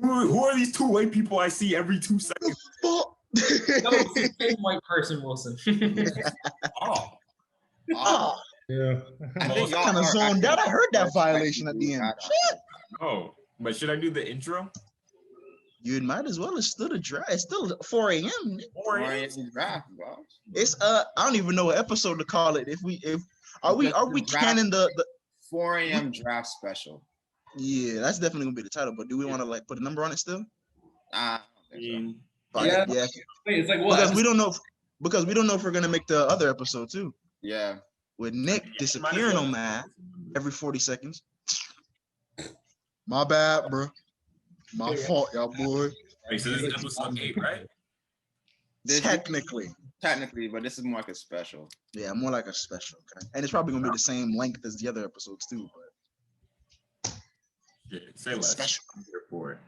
Who are these two white people I see every 2 seconds? No, it's the same white person, Wilson. Oh, Yeah. I think y'all kind of zoned out. I heard that violation at the end. Shit. Oh, but should I do the intro? You might as well. It's still a draft. It's still 4 a.m. 4 a.m. draft, bro. It's I don't even know what episode to call it. Are we canning the 4 a.m. draft special? Yeah, that's definitely gonna be the title. But do we want to like put a number on it still? I don't think so. Yeah. Wait, it's like what? Because we don't know if we're gonna make the other episode too. Yeah. With Nick disappearing on that every 40 seconds. My bad, bro. My fault, y'all boy. Wait, so this is episode 8, right? Technically, but this is more like a special. Yeah, more like a special. Okay? And it's probably gonna be the same length as the other episodes too. But Say less. Special. I'm here for it.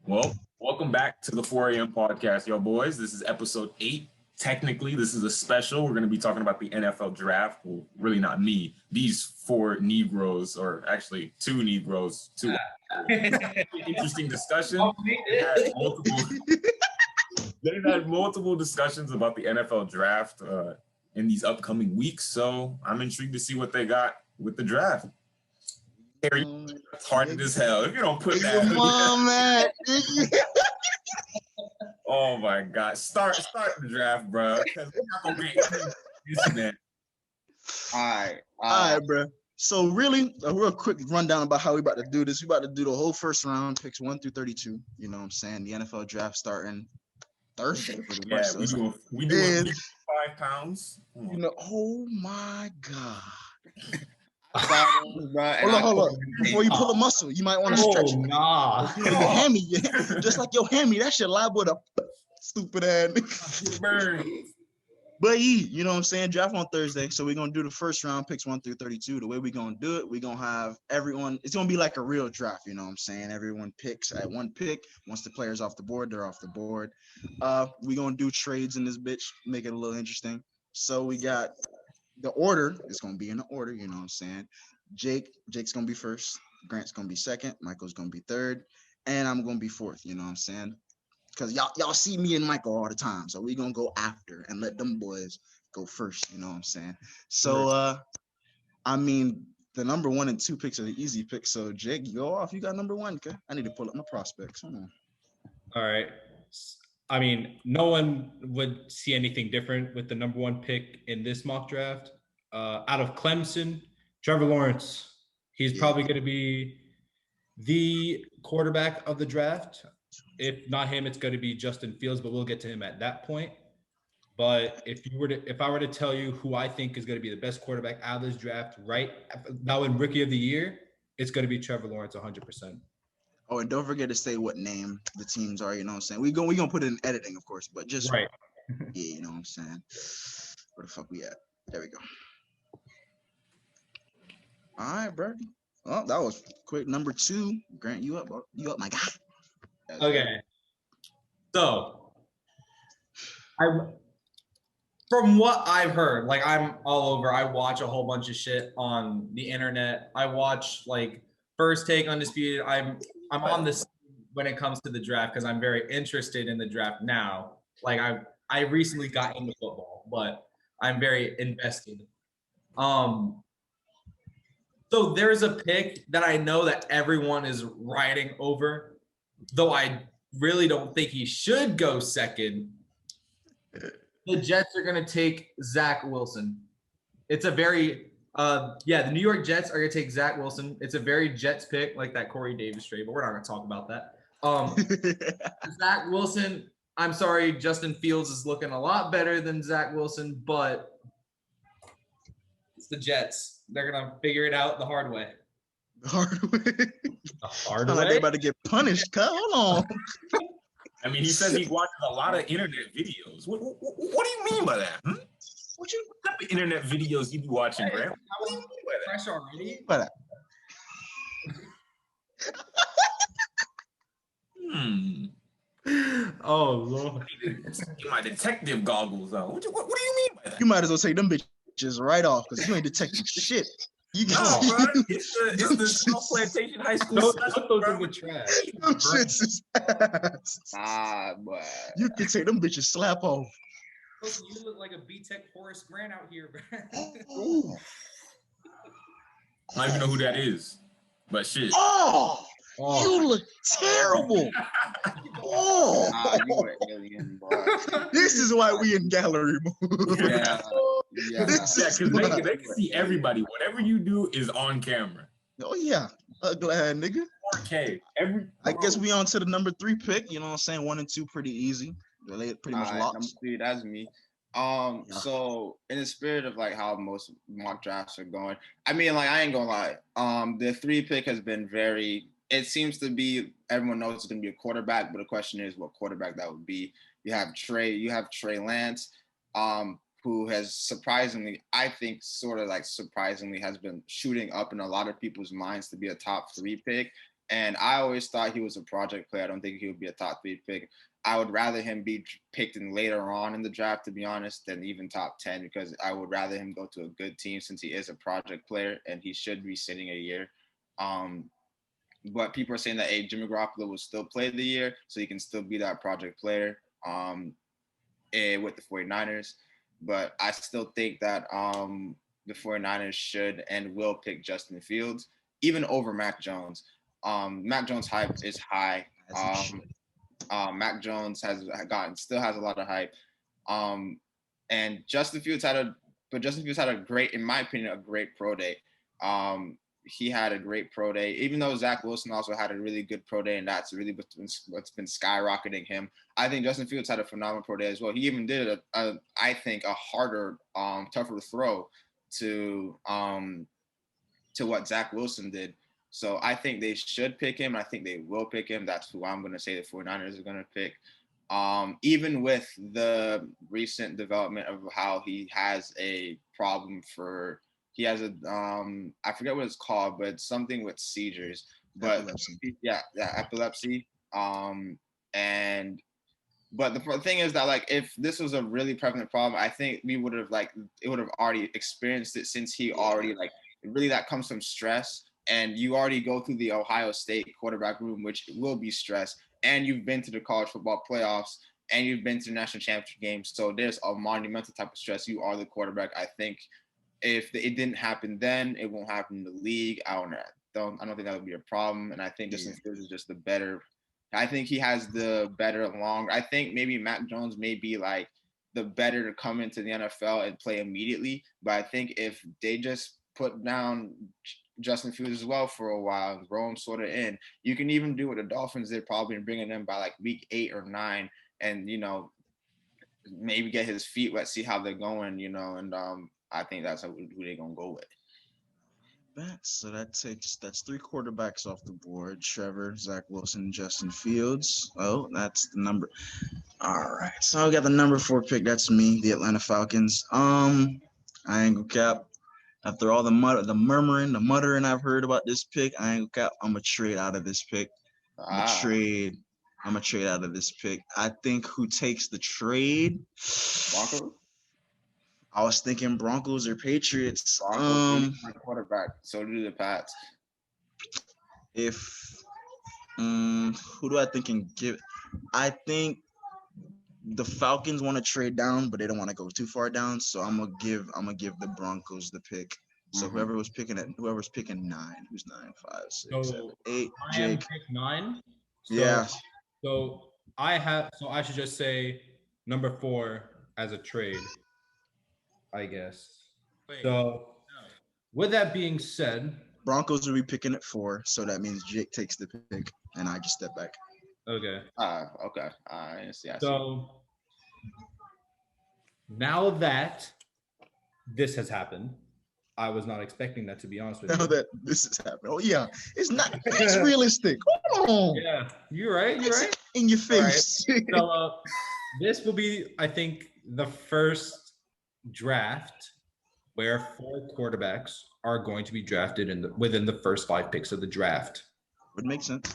Well, welcome back to the 4 a.m. podcast, yo boys. This is episode 8. Technically, this is a special. We're going to be talking about the NFL draft. Well, really not me. These 4 Negroes, or actually 2 Negroes, 2 interesting discussion. They've had multiple discussions about the NFL draft in these upcoming weeks. So I'm intrigued to see what they got with the draft. It's hard as hell if you don't put that. Oh my God! Start the draft, bro. Because we're not gonna get this, man. All right, bro. So really, a real quick rundown about how we about to do this. We about to do the whole first round, picks 1 through 32. You know what I'm saying? The NFL draft starting Thursday. Yeah, we do 5 pounds. You know, oh my God. hold on. Before you pull a muscle, you might want to stretch it. Nah. Your hammy, just like your hammy, that shit liable to stupid ass. But you know what I'm saying? Draft on Thursday. So we're gonna do the first round picks 1 through 32. The way we're gonna do it, we're gonna have everyone, it's gonna be like a real draft, you know what I'm saying? Everyone picks at 1 pick. Once the player's off the board, they're off the board. We're gonna do trades in this bitch, make it a little interesting. So we got the order is going to be in the order, you know what I'm saying? Jake's going to be first. Grant's going to be second. Michael's going to be third. And I'm going to be fourth, you know what I'm saying? Because y'all see me and Michael all the time. So we're going to go after and let them boys go first, you know what I'm saying? So, I mean, the number 1 and 2 picks are the easy picks. So, Jake, you go off. You got number 1, okay? I need to pull up my prospects. Hold on. All right. I mean, no one would see anything different with the number 1 pick in this mock draft. Out of Clemson, Trevor Lawrence. He's probably going to be the quarterback of the draft. If not him, it's going to be Justin Fields, but we'll get to him at that point. But if I were to tell you who I think is going to be the best quarterback out of this draft right now in Rookie of the Year, it's going to be Trevor Lawrence 100%. Oh, and don't forget to say what name the teams are, you know what I'm saying? We're going to put it in editing, of course, but just right. Yeah, you know what I'm saying? Where the fuck we at? There we go. All right, bro. Oh, that was quick. Number 2. Grant, you up, my guy. Okay. So, from what I've heard, like I'm all over. I watch a whole bunch of shit on the internet. I watch like First Take, Undisputed. I'm on this when it comes to the draft because I'm very interested in the draft now. Like I recently got into football, but I'm very invested. So there's a pick that I know that everyone is riding over, though I really don't think he should go second. The Jets are going to take Zach Wilson. It's a very, the New York Jets are going to take Zach Wilson. It's a very Jets pick, like that Corey Davis trade, but we're not going to talk about that. Zach Wilson, I'm sorry, Justin Fields is looking a lot better than Zach Wilson, but it's the Jets. They're going to figure it out the hard way. The hard way? The hard way? Like they're about to get punished. Hold on. I mean, he says he watches a lot of internet videos. What do you mean by that? What type of internet videos you be watching, Grant? What do you mean by that? Fresh already? Oh, Lord. Get my detective goggles on. What do you mean by that? You might as well take them bitches right off because you ain't detecting shit. You No, can bro. It's the South Plantation High School Don't special, put those bro. in the trash. them shits is ass. Ah, boy. You can say them bitches slap off. You look like a B-Tech Horace Grant out here, bro. Ooh. I don't even know who that is, but shit. Oh, Oh, you look terrible. Oh, Ah, you an alien, boy. this is why we in gallery mode. Yeah. Yeah. This Yeah, is because why. they can see everybody. Whatever you do is on camera. Oh yeah, glad nigga. 4K. I guess we on to the number 3 pick. You know what I'm saying? 1 and 2 pretty easy. Pretty much Number locks. 3, that's me. Yeah. So in the spirit of like how most mock drafts are going, I mean, like I ain't gonna lie. The 3 pick has been very. It seems to be everyone knows it's gonna be a quarterback, but the question is what quarterback that would be. You have Trey Lance, who has surprisingly, I think, sort of like surprisingly, has been shooting up in a lot of people's minds to be a top 3 pick. And I always thought he was a project player. I don't think he would be a top 3 pick. I would rather him be picked in later on in the draft, to be honest, than even top 10, because I would rather him go to a good team since he is a project player and he should be sitting a year. But people are saying that, hey, Jimmy Garoppolo will still play the year, so he can still be that project player with the 49ers. But I still think that the 49ers should and will pick Justin Fields, even over Mac Jones. Mac Jones' hype is high. Mac Jones still has a lot of hype. And Justin Fields had a great, in my opinion, a great pro day. He had a great pro day, even though Zach Wilson also had a really good pro day, and that's really what's been skyrocketing him. I think Justin Fields had a phenomenal pro day as well. He even did I think a harder, tougher throw to what Zach Wilson did. So I think they should pick him. I think they will pick him. That's who I'm going to say the 49ers are going to pick. Even with the recent development of how he has a problem he has a I forget what it's called, but it's something with seizures. But epilepsy. Yeah, epilepsy. But the thing is that, like, if this was a really prevalent problem, I think it would have already experienced it, since he already, like, really that comes from stress, and you already go through the Ohio State quarterback room, which will be stress, and you've been to the college football playoffs, and you've been to the national championship games, so there's a monumental type of stress. You are the quarterback. I think if it didn't happen then, it won't happen in the league. I don't think that would be a problem, and I think Justin Fields is just the better. I think he has the better I think maybe Mac Jones may be like the better to come into the NFL and play immediately. But I think if they just put down Justin Fields as well for a while and throw him sort of in, you can even do what the Dolphins did, probably, and bringing them by like week 8 or 9, and maybe get his feet wet, see how they're going, and I think that's who they're gonna go with. So that's 3 quarterbacks off the board: Trevor, Zach Wilson, Justin Fields. Oh, that's the number. All right, so I got the number 4 pick. That's me, the Atlanta Falcons. I ain't gonna cap. After all the muttering I've heard about this pick, I ain't gonna cap. I'm gonna trade out of this pick. I'm gonna trade out of this pick. I think who takes the trade? Broncos? I was thinking Broncos or Patriots. Broncos quarterback. So do the Pats. Who do I think can give? I think the Falcons want to trade down, but they don't want to go too far down. So I'm gonna give the Broncos the pick. So whoever's picking 9, who's 9, 5, 6, 7, 8. Jake. Pick 9. Yeah. So I should just say number 4 as a trade, I guess. So with that being said, Broncos will be picking at 4, so that means Jake takes the pick and I just step back. Okay. Okay. I see. So now that this has happened, I was not expecting that, to be honest with you. Now that this has happened. Oh yeah, it's realistic. Hold on. Yeah, you're right. In your face. Right. So this will be, I think, the first draft where 4 quarterbacks are going to be drafted within the first 5 picks of the draft. Would make sense.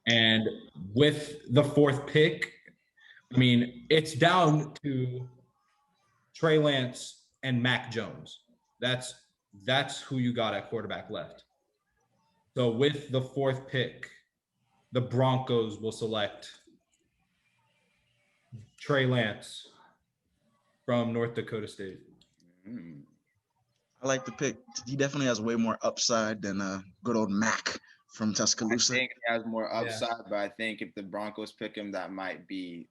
And with the 4th pick, I mean, it's down to Trey Lance and Mac Jones. That's that's who you got at quarterback left. So with the 4th pick, the Broncos will select Trey Lance from North Dakota State. I like the pick. He definitely has way more upside than good old Mac from I Tuscaloosa. think he has more upside, but I think if the Broncos pick him, that might be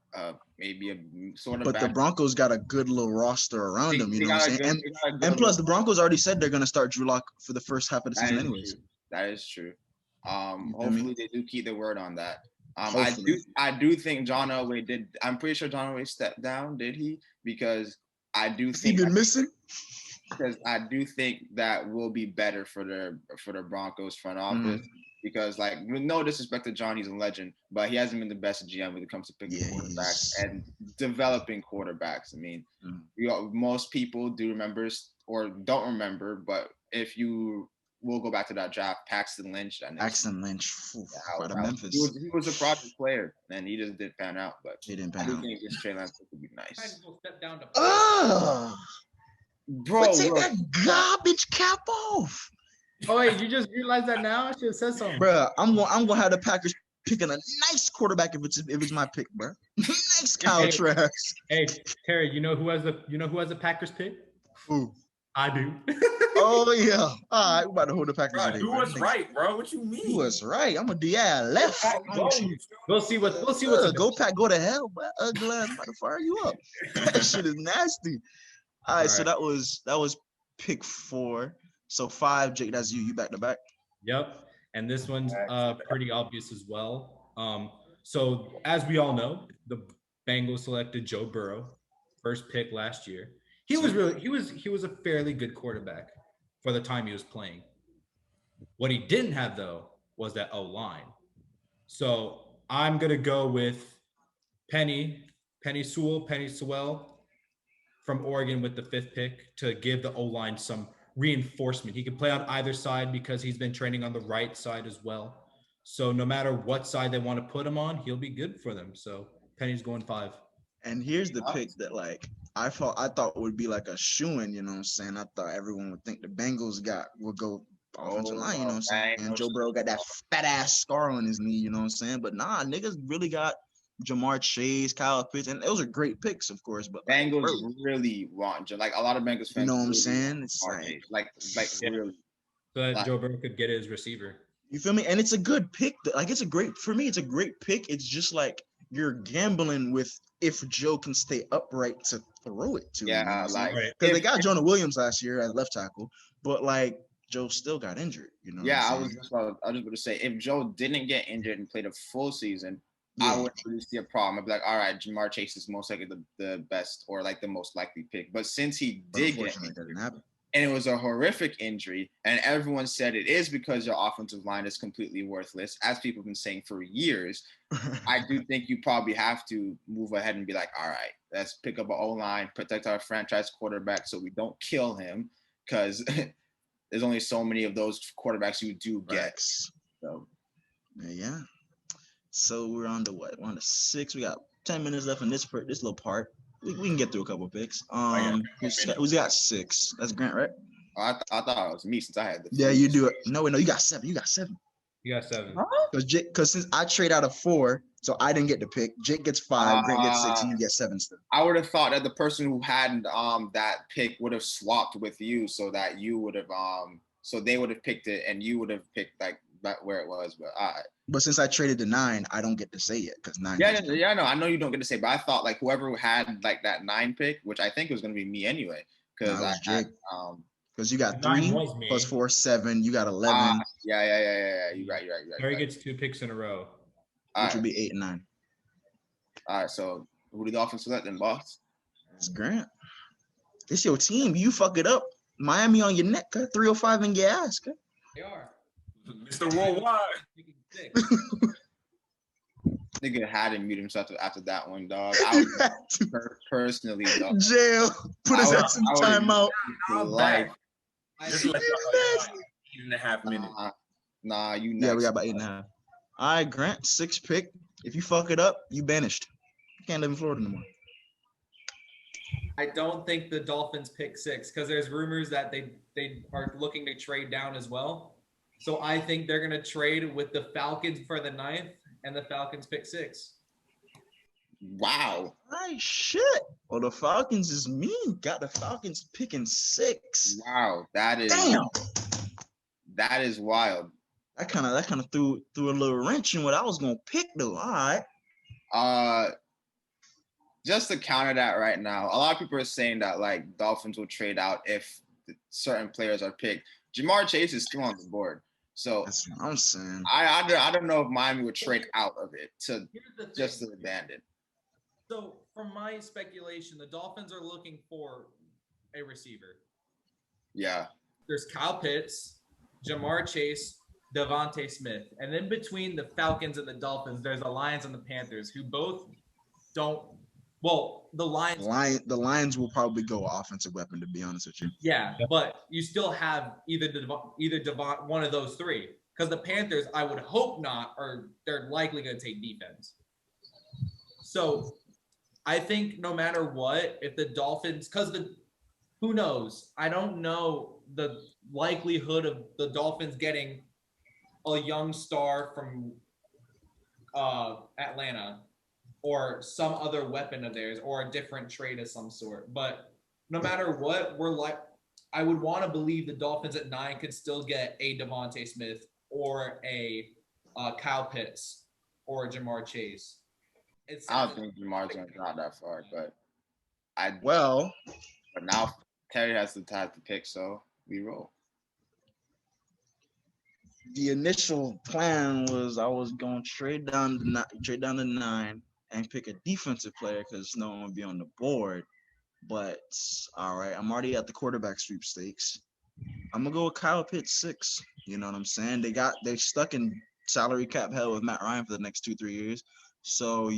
maybe a sort of. But the Broncos got a good little roster around them, you know what I'm saying? And plus, the Broncos already said they're going to start Drew Lock for the first half of the season anyways. That is true. Hopefully they do keep their word on that. Hopefully. I do think John Elway did. I'm pretty sure John Elway stepped down. Did he? Because I do Has he think been missing? because I do think that will be better for the Broncos front office. Because, like, with no disrespect to John, he's a legend, but he hasn't been the best GM when it comes to picking quarterbacks and developing quarterbacks. I mean, most people do remember or don't remember, but if you will go back to that draft, Paxton Lynch. Paxton Lynch, out of Memphis. He was a project player, and he just didn't pan out. But he didn't I pan do out. think this Trey Lance would be nice. Bro, take that garbage cap off. Oh wait, you just realized that now? I should have said something. Bro, I'm gonna have the Packers picking a nice quarterback if it's my pick, bro. Nice Kyle Trask. Hey, Terry, you know who has the Packers pick? Who? I do. Oh yeah. All right, we about to hold the Packers. Bro, who was right, bro? What you mean? Who was right? I'm a DI left. We'll see what. Go Pack, go to hell, bro. Ugly ass, I'm about to fire you up. That shit is nasty. All right, so that was pick 4. So 5, Jake, that's you. You back to back. Yep. And this one's pretty obvious as well. So as we all know, the Bengals selected Joe Burrow, first pick last year. He was a fairly good quarterback for the time he was playing. What he didn't have though was that O-line. So I'm gonna go with Penny Sewell from Oregon with the 5th pick to give the O-line some reinforcement. He can play on either side because he's been training on the right side as well. So no matter what side they want to put him on, he'll be good for them. So Penny's going 5. And here's the pick that like I thought would be like a shoo-in, you know what I'm saying? I thought everyone would think the Bengals would go offensive line, you know what I'm saying? And Joe Burrow got that fat ass scar on his knee, you know what I'm saying? But nah, niggas really got Jamar Chase, Kyle Pitts, and those are great picks, of course. But like, Bengals really want like a lot of Bengals fans. You know what I'm really saying? It's like really. So that Joe Burrow could get his receiver. You feel me? And it's a good pick. Like it's a great pick. It's just like you're gambling with if Joe can stay upright to throw it to. Yeah, like because they got Jonah Williams last year at left tackle, but like Joe still got injured. You know? Yeah, I was just going to say if Joe didn't get injured and played a full season. I wouldn't really see a problem. I'd be like, all right, Jamar Chase is most likely the best or like the most likely pick. But since he did get injured, and it was a horrific injury, and everyone said it is because your offensive line is completely worthless, as people have been saying for years, I do think you probably have to move ahead and be like, all right, let's pick up an O-line, protect our franchise quarterback so we don't kill him because there's only so many of those quarterbacks you do get. So, yeah. So we're on to what? We're on to 6. We got 10 minutes left in this little part. We can get through a couple of picks. Who's got 6? That's Grant, right? I thought it was me since I had the. Yeah, you do it. No, you got 7. You got 7. You got 7. Because since I trade out of 4, so I didn't get to pick. Jake gets 5, Grant gets 6, and you get 7 still. I would have thought that the person who had that pick would have swapped with you, so that you would have so they would have picked it, and you would have picked like where it was. But But since I traded to 9, I don't get to say it because 9. Yeah, no, I know you don't get to say, but I thought like whoever had like that 9 pick, which I think was going to be me anyway, because because you got 3 plus 4, 7. You got 11. Yeah. You're right. Terry gets 2 picks in a row, which would be 8 and 9. All right, so who did the Dolphins select then, boss? It's Grant. It's your team. You fuck it up. Miami on your neck, 305 in your ass. They are. Mr. Worldwide. Nigga had to mute himself after that one, dog. I personally, dog. Jail. Put us at some timeout. Like, just like 8.5 minutes. Nah, you next. Yeah, we got about 8.5. All right, Grant, 6 pick. If you fuck it up, you banished. You can't live in Florida no more. I don't think the Dolphins pick 6 because there's rumors that they are looking to trade down as well. So I think they're going to trade with the Falcons for the 9th and the Falcons pick 6. Wow. Right, shit. Well, the Falcons is mean. Got the Falcons picking 6. Wow. That is wild. That kind of threw a little wrench in what I was gonna pick though. All right. Just to counter that right now, a lot of people are saying that like Dolphins will trade out if certain players are picked. Jamar Chase is still on the board, so That's what I'm saying. I don't know if Miami would trade out of it to just to abandon. So, from my speculation, the Dolphins are looking for a receiver. Yeah. There's Kyle Pitts, Jamar Chase, Devontae Smith. And then between the Falcons and the Dolphins, there's the Lions and the Panthers, who both don't. Well, the Lions will probably go offensive weapon, to be honest with you. Yeah, but you still have either one of those three. Because the Panthers, I would hope not, or they're likely going to take defense. So I think no matter what, if the Dolphins, who knows? I don't know the likelihood of the Dolphins getting a young star from Atlanta or some other weapon of theirs or a different trade of some sort. But no matter what, I would want to believe the Dolphins at 9 could still get a Devontae Smith or a Kyle Pitts or a Jamar Chase. I don't think Jamar's going to drop that far, but But now Terry has the time to pick, so we roll. The initial plan was I was going to trade down to 9 and pick a defensive player because no one would be on the board. But all right, I'm already at the quarterback sweepstakes. I'm gonna go with Kyle Pitts 6. You know what I'm saying? They're stuck in salary cap hell with Matt Ryan for the next 2-3 years. So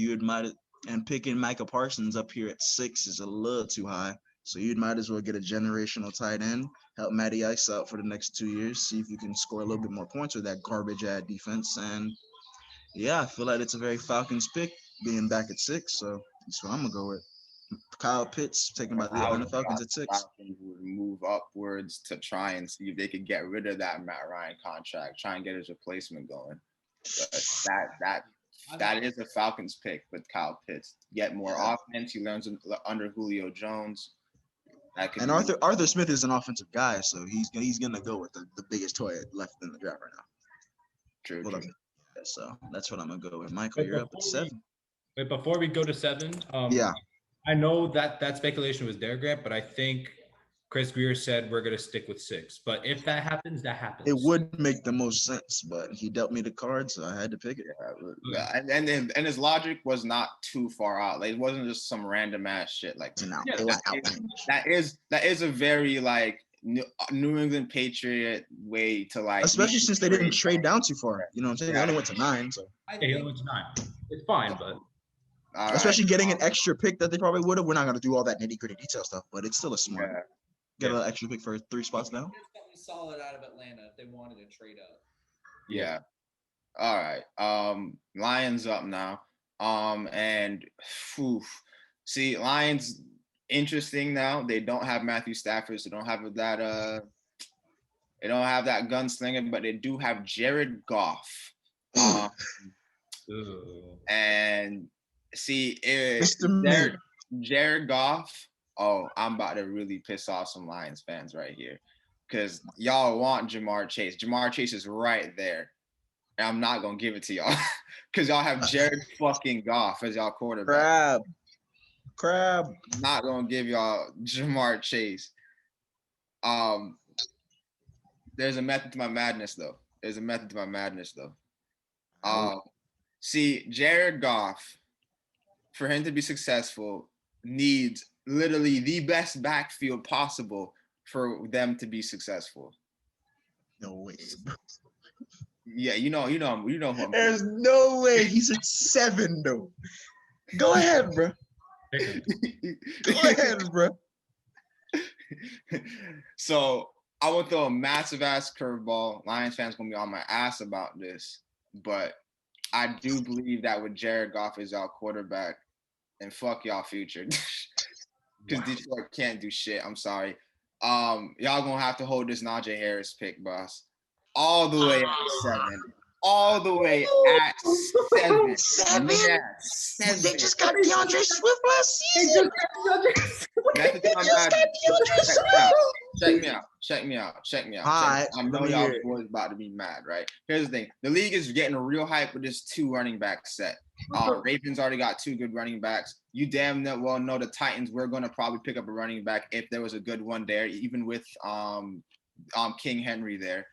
and picking Micah Parsons up here at 6 is a little too high. So you might as well get a generational tight end, help Matty Ice out for the next 2 years, see if you can score a little bit more points with that garbage ad defense. And yeah, I feel like it's a very Falcons pick being back at 6. So that's what I'm gonna go with. Kyle Pitts taken by the Atlanta Falcons at 6. Falcons would move upwards to try and see if they could get rid of that Matt Ryan contract, try and get his replacement going. But that is a Falcons pick with Kyle Pitts. Get more offense. He learns under Julio Jones. And Arthur Smith is an offensive guy, so he's gonna go with the biggest toy left in the draft right now. True. So that's what I'm gonna go with. Michael, you're up at 7. Wait, before we go to 7, I know that speculation was there, Grant, but I think Chris Greer said we're going to stick with 6. But if that happens, that happens. It would make the most sense, but he dealt me the card, so I had to pick it. Yeah, and his logic was not too far out. Like, it wasn't just some random ass shit. Like, that is a very like New England Patriot way to like. Especially since they didn't trade down too far. You know what I'm saying? They only went to 9. So he only went to 9. It's fine, but. Especially getting an extra pick that they probably would have. We're not going to do all that nitty gritty detail stuff, but it's still a smart. Get an extra pick for 3 spots now. Something solid out of Atlanta if they wanted to trade up. Yeah. All right. Lions up now. See, Lions interesting now. They don't have Matthew Stafford. So they don't have that. They don't have that gunslinger, but they do have Jared Goff. And see, Jared Goff. Oh, I'm about to really piss off some Lions fans right here, because y'all want Jamar Chase. Jamar Chase is right there, and I'm not gonna give it to y'all because y'all have Jared fucking Goff as y'all quarterback. Crab. I'm not gonna give y'all Jamar Chase. There's a method to my madness, though. See, Jared Goff, for him to be successful, needs literally the best backfield possible for them to be successful. No way. Yeah, you know who I'm. There's no way he's at 7 though. Go ahead, bro. Go ahead, bro. So I would throw a massive ass curveball. Lions fans gonna be on my ass about this, but I do believe that with Jared Goff as y'all quarterback, and fuck y'all future. Because Detroit can't do shit. I'm sorry. Y'all gonna have to hold this Najee Harris pick, boss. All the way at 7. All the way at 7. 7? Yeah, They 7. just got DeAndre Swift last season. That's the time They just got DeAndre Swift. Check me out. All right, I know let me y'all hear it. boys about to be mad, right? Here's the thing. The league is getting a real hype with this 2 running back set. Ravens already got 2 good running backs. You damn well know the Titans, we're going to probably pick up a running back if there was a good one there, even with King Henry there.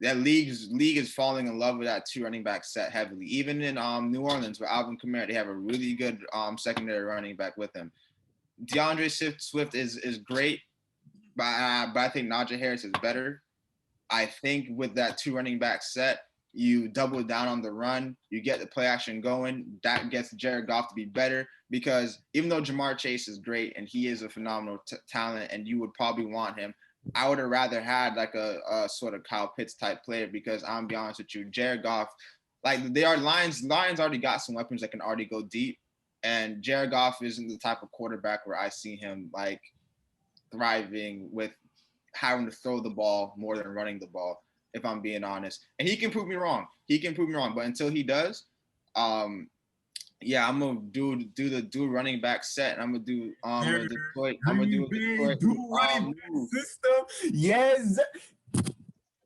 That league is falling in love with that 2 running back set heavily. Even in New Orleans, where Alvin Kamara, they have a really good secondary running back with him. DeAndre Swift is great, but I think Najee Harris is better. I think with that 2 running back set, you double down on the run, you get the play action going. That gets Jared Goff to be better, because even though Jamar Chase is great and he is a phenomenal talent and you would probably want him, I would have rather had like a sort of Kyle Pitts type player, because I'm be honest with you, Jared Goff, like they are Lions already got some weapons that can already go deep, and Jared Goff isn't the type of quarterback where I see him like thriving with having to throw the ball more than running the ball, if I'm being honest. And he can prove me wrong. But until he does, yeah, I'm gonna do the running back set, and I'm gonna do a Detroit. I'm gonna do a Detroit running back system. Yes.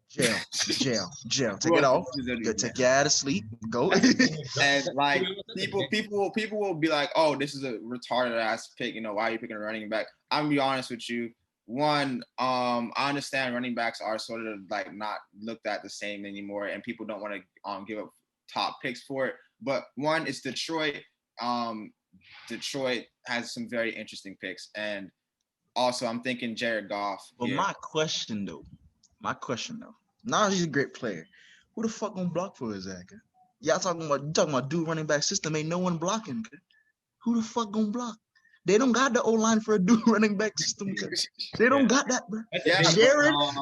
Jail. Take it off. Go take your ass to sleep. Go. And like people will be like, oh, this is a retarded ass pick. You know, why are you picking a running back? I'm gonna be honest with you. One, I understand running backs are sort of like not looked at the same anymore, and people don't want to give up top picks for it. But one, it's Detroit. Detroit has some very interesting picks, and also I'm thinking Jared Goff. But my question though, now he's a great player. Who the fuck gonna block for his ass? Y'all talking about dude running back system? Ain't no one blocking. Who the fuck gonna block? They don't got the O-line for a dude running back system. They don't got that, bro. Yeah,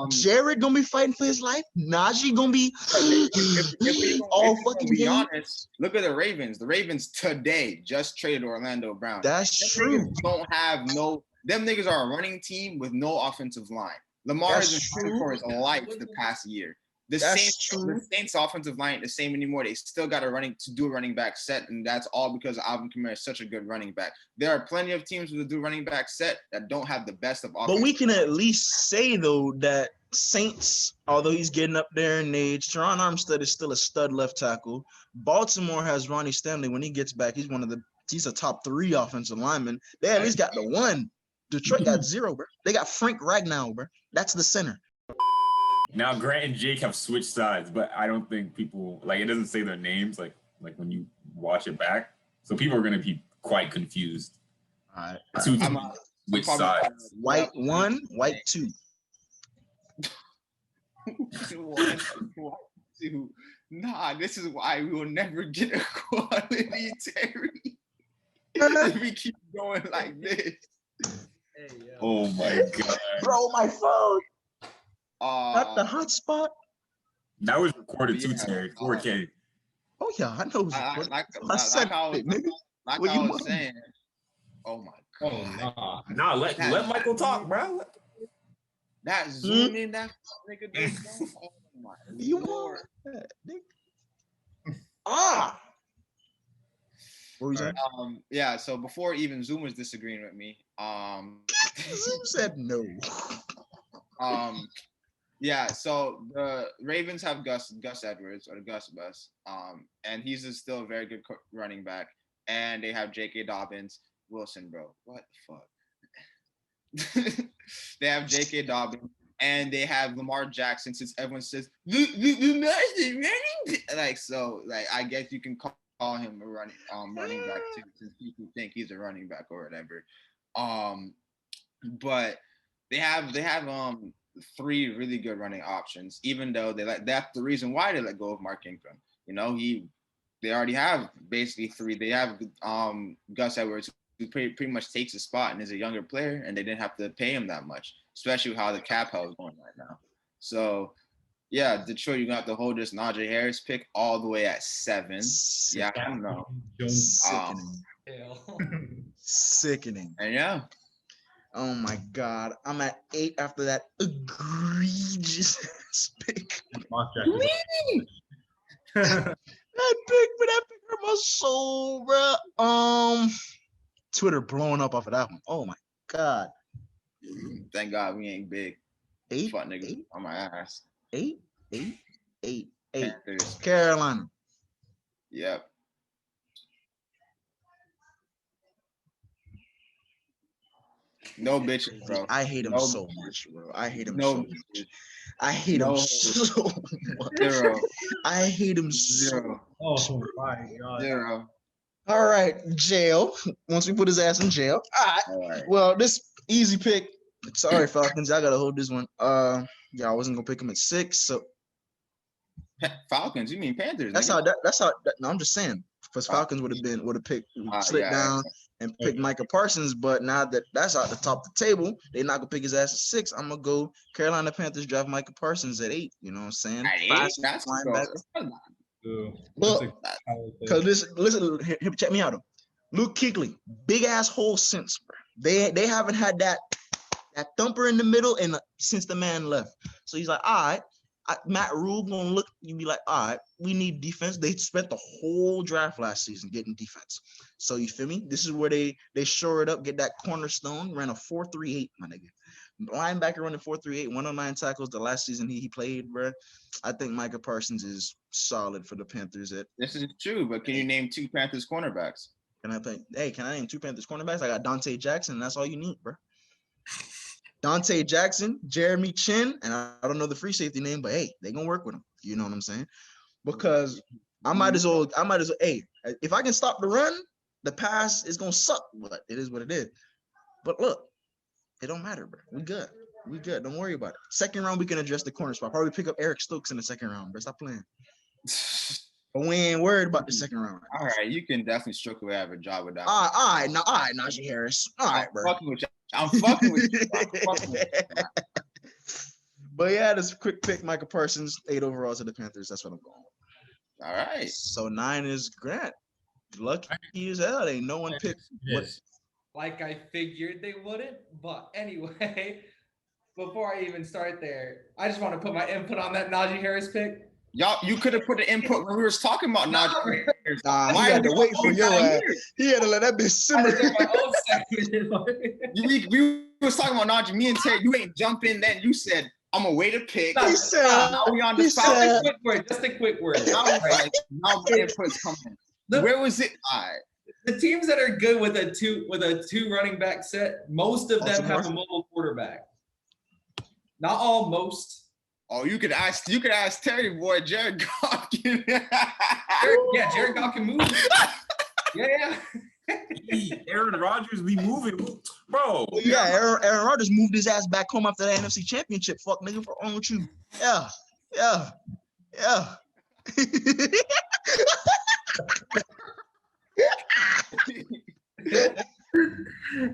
Jared gonna be fighting for his life. Najee gonna be all fucking be honest. Look at the Ravens. The Ravens today just traded Orlando Brown. That's true. Don't have them niggas are a running team with no offensive line. Lamar has been fighting for his life the past year. The Saints offensive line ain't the same anymore. They still got to do a running back set, and that's all because Alvin Kamara is such a good running back. There are plenty of teams with a do running back set that don't have the best of offense. But we can at least say though that Saints, although he's getting up there in age, Teron Armstead is still a stud left tackle. Baltimore has Ronnie Stanley. When he gets back, he's a top 3 offensive lineman. They at least got the one. Detroit got 0, bro. They got Frank Ragnow, bro. That's the center. Now Grant and Jake have switched sides, but I don't think people it doesn't say their names like when you watch it back. So people are gonna be quite confused. All right. Which sides? White 1, white 2. 1, 2. Nah, this is why we will never get a quality Terry. If we keep going like this. Oh my god. Bro, my phone. Not the hotspot. That was recorded too, Terry. 4K. Oh yeah, I know. It was recorded. I was saying. Oh my god. Nah, let Michael talk, bro. That zoom in, that nigga. Oh my Lord. What was that? Yeah. So before even Zoom was disagreeing with me, Zoom said no. Yeah, so the Ravens have Gus Edwards, or the Gus Bus, and he's still a very good running back. And they have J.K. Dobbins. Wilson, bro, what the fuck? They have J.K. Dobbins, and they have Lamar Jackson. Since everyone says I guess you can call him a running back too, since people think he's a running back or whatever. But they have 3 really good running options, even though that's the reason why they let go of Mark Ingram. You know, they already have basically 3. They have Gus Edwards, who pretty much takes his spot and is a younger player, and they didn't have to pay him that much, especially with how the cap hell is going right now. So yeah, Detroit, you're gonna have to hold this Najee Harris pick all the way at 7. Yeah, I don't know. Sickening. And yeah. Oh my God. I'm at 8 after that egregious pick. Mock draft is That pick hurt my soul, bro. Twitter blowing up off of that one. Oh my God. Thank God we ain't big. 8, Fuck niggas 8, on my ass. 8, 8, 8, 8. Panthers. Carolina. Yep. No bitches, bro. I hate him No so bitches. much, bro. I hate him No so much. bitches. I hate him No. so much. Zero. I hate him so. Zero. Oh my God. Zero. All right, jail. Once we put his ass in jail. All right. All right. Well, this easy pick. Sorry, Falcons. I gotta hold this one. Yeah, I wasn't gonna pick him at 6. So Falcons? You mean Panthers? that's nigga. how. No, I'm just saying. Because Falcons would have picked slid yeah, down and picked Micah Parsons. But now that that's out the top of the table, they're not gonna pick his ass at 6. I'm gonna go Carolina Panthers draft Micah Parsons at 8. You know what I'm saying? At 8? Fast That's linebacker. Ooh, Look, that's a solid pick. because listen, check me out. Luke Kuechly, big ass hole since, bro. They haven't had that thumper in the middle and since the man left. So he's like, all right, Matt Rule gonna look. You be like, all right, we need defense. They spent the whole draft last season getting defense. So you feel me? This is where they shore it up, get that cornerstone. Ran a 4.38, my nigga. Linebacker running 4.38, 109 tackles the last season he played, bro. I think Micah Parsons is solid for the Panthers. This is true, but can you name 2 Panthers cornerbacks? Can I name 2 Panthers cornerbacks? I got Dante Jackson, and that's all you need, bro. Dante Jackson, Jeremy Chin, and I don't know the free safety name, but hey, they gonna work with him. You know what I'm saying? Because I might as well. Hey, if I can stop the run, the pass is gonna suck, but it is what it is. But look, it don't matter, bro. We good. Don't worry about it. Second round, we can address the corner spot. Probably pick up Eric Stokes in the second round, bro. Stop playing. But we ain't worried about the second round. All right, you can definitely stroke away have a job with that. All right, Najee Harris. All right, bro. I'm fucking with you. But yeah, this quick pick, Micah Parsons, 8 overall to the Panthers. That's what I'm going with. All right. So 9 is Grant. Lucky as hell. Ain't no one picked. Yes. Like I figured they wouldn't. But anyway, before I even start there, I just want to put my input on that Najee Harris pick. Y'all, you could have put the input when we was talking about Najee. Nah, he Why had to are we wait for your ass. He had to let that bitch I simmer. just got my own segment. We was talking about Najee. Me and Ted, you ain't jump in then. You said, I'm going to wait a pick. He said, Now we on the he spot. said- Just a quick word. Now my input's coming. Where was it? All right. The teams that are good with a two running back set, most of them have a mobile quarterback. Not all, most. Oh, you could ask Terry boy, Jared Goff. Jared Goff can move. Yeah. Aaron Rodgers be moving, bro. Yeah, Aaron Rodgers moved his ass back home after the NFC Championship. Fuck, nigga, for wrong with you? Yeah.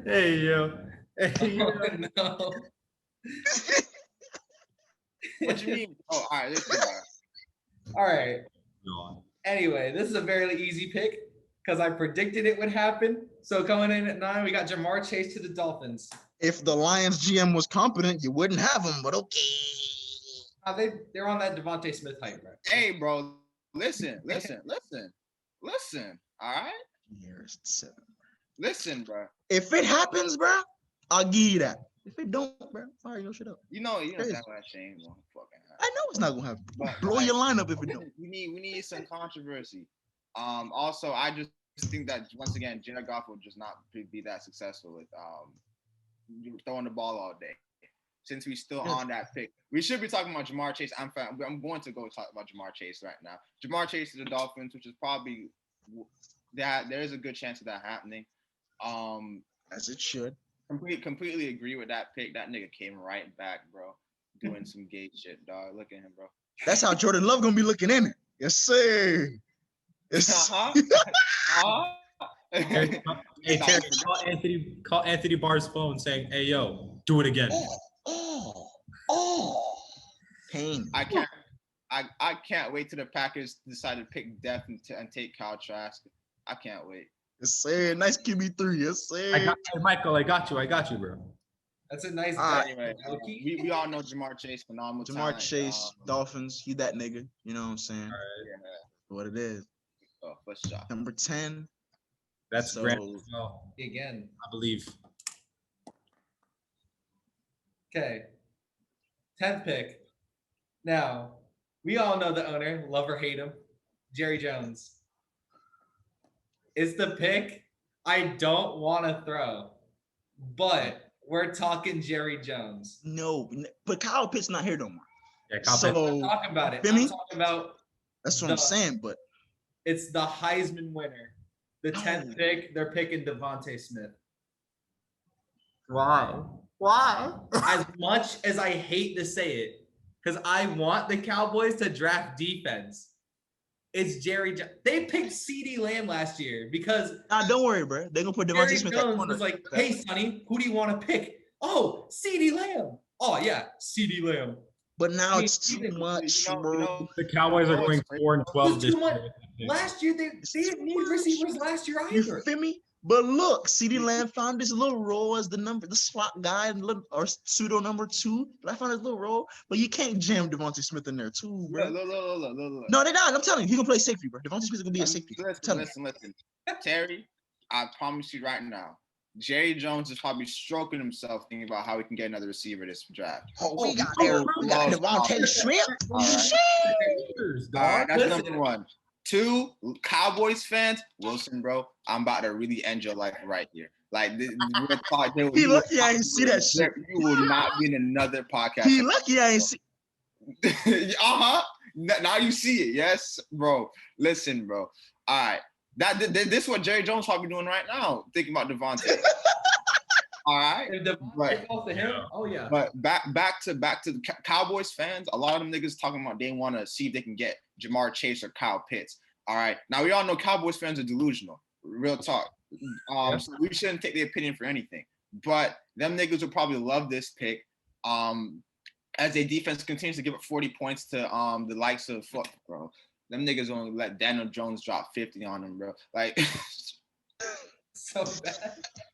Hey yo. No. What you mean? Oh, all right. Listen, All right. Anyway, this is a very easy pick because I predicted it would happen. So coming in at 9, we got Jamar Chase to the Dolphins. If the Lions GM was competent, you wouldn't have him, but okay. They're on that Devontae Smith hype, right? hey, bro. Listen. All right. Here's 7. Listen, bro. If it happens, bro, I'll give you that. If it don't, bro, fire your shit up. You know Crazy. that's what shame won't fucking happen. I know it's not gonna happen. But, Blow like, your lineup if it don't. We need some controversy. Also, I just think that once again, Jared Goff will just not be that successful with throwing the ball all day. Since we're still on that pick, we should be talking about Jamar Chase. I'm going to go talk about Jamar Chase right now. Jamar Chase to the Dolphins, which is probably that there is a good chance of that happening. As it should. Completely agree with that pick. That nigga came right back, bro. Doing some gay shit, dog. Look at him, bro. That's how Jordan Love gonna be looking in it. Yes, sir. Yes. Hey, Terry, call Anthony Barr's phone saying, "Hey, yo, do it again." Pain. I can't wait till the Packers decide to pick Def and take Kyle Trask. I can't wait. Yes, sir. Nice QB3. Yes, sir. Hey, Michael, I got you, bro. That's a nice All right. bet. Anyway, we all know Jamar Chase, phenomenal Jamar talent. Chase, Dolphins, he that nigga. You know what I'm saying? Yeah, What it is. for sure. Number 10. That's So- Grant as well, Again. I believe. Okay. 10th pick. Now, we all know the owner, love or hate him, Jerry Jones. It's the pick I don't want to throw, but we're talking Jerry Jones. No, but Kyle Pitts not here no more. Yeah, Kyle So- Pitts. I'm talking about it. feel I'm me? talking about That's what I'm the- saying, but it's the Heisman winner. The No. 10th pick, they're picking Devontae Smith. Why? As much as I hate to say it, because I want the Cowboys to draft defense, it's Jerry Jones. They picked CeeDee Lamb last year because nah, don't worry, bro. They're gonna put Devontae Jerry Smith at Jones corner. was like, "Hey, Sonny, who do you want to pick?" Oh, CeeDee Lamb. Oh yeah, CeeDee Lamb. But now I mean, it's too even- much, you know- bro. The Cowboys are going 4-12 this Too much. year. Last year they didn't need receivers last year You either. feel me? But look, CeeDee Lamb found this little role as the slot guy, and or pseudo number 2. But I found his little role. But you can't jam Devontae Smith in there too, bro. Look. No, they're not. I'm telling you, he gonna play safety, bro. Devontae Smith is gonna be a safety. Tell me. Listen. Terry, I promise you right now, Jerry Jones is probably stroking himself thinking about how he can get another receiver this draft. We got Devontae Smith. All right. All right, that's Listen. number 1. 2, Cowboys fans, Wilson, bro, I'm about to really end your life right here. Like, He lucky I ain't see that shit. You will not be in another podcast. He lucky I ain't see. Now you see it, yes, bro. Listen, bro. All right, this is what Jerry Jones probably doing right now, thinking about Devontae. All right, If the Right. falls to him, oh yeah. but back to the Cowboys fans. A lot of them niggas talking about they want to see if they can get Jamar Chase or Kyle Pitts. All right, now we all know Cowboys fans are delusional. Real talk. So we shouldn't take their opinion for anything. But them niggas will probably love this pick. As their defense continues to give up 40 points to the likes of bro. Them niggas gonna let Daniel Jones drop 50 on them, bro. Like So bad.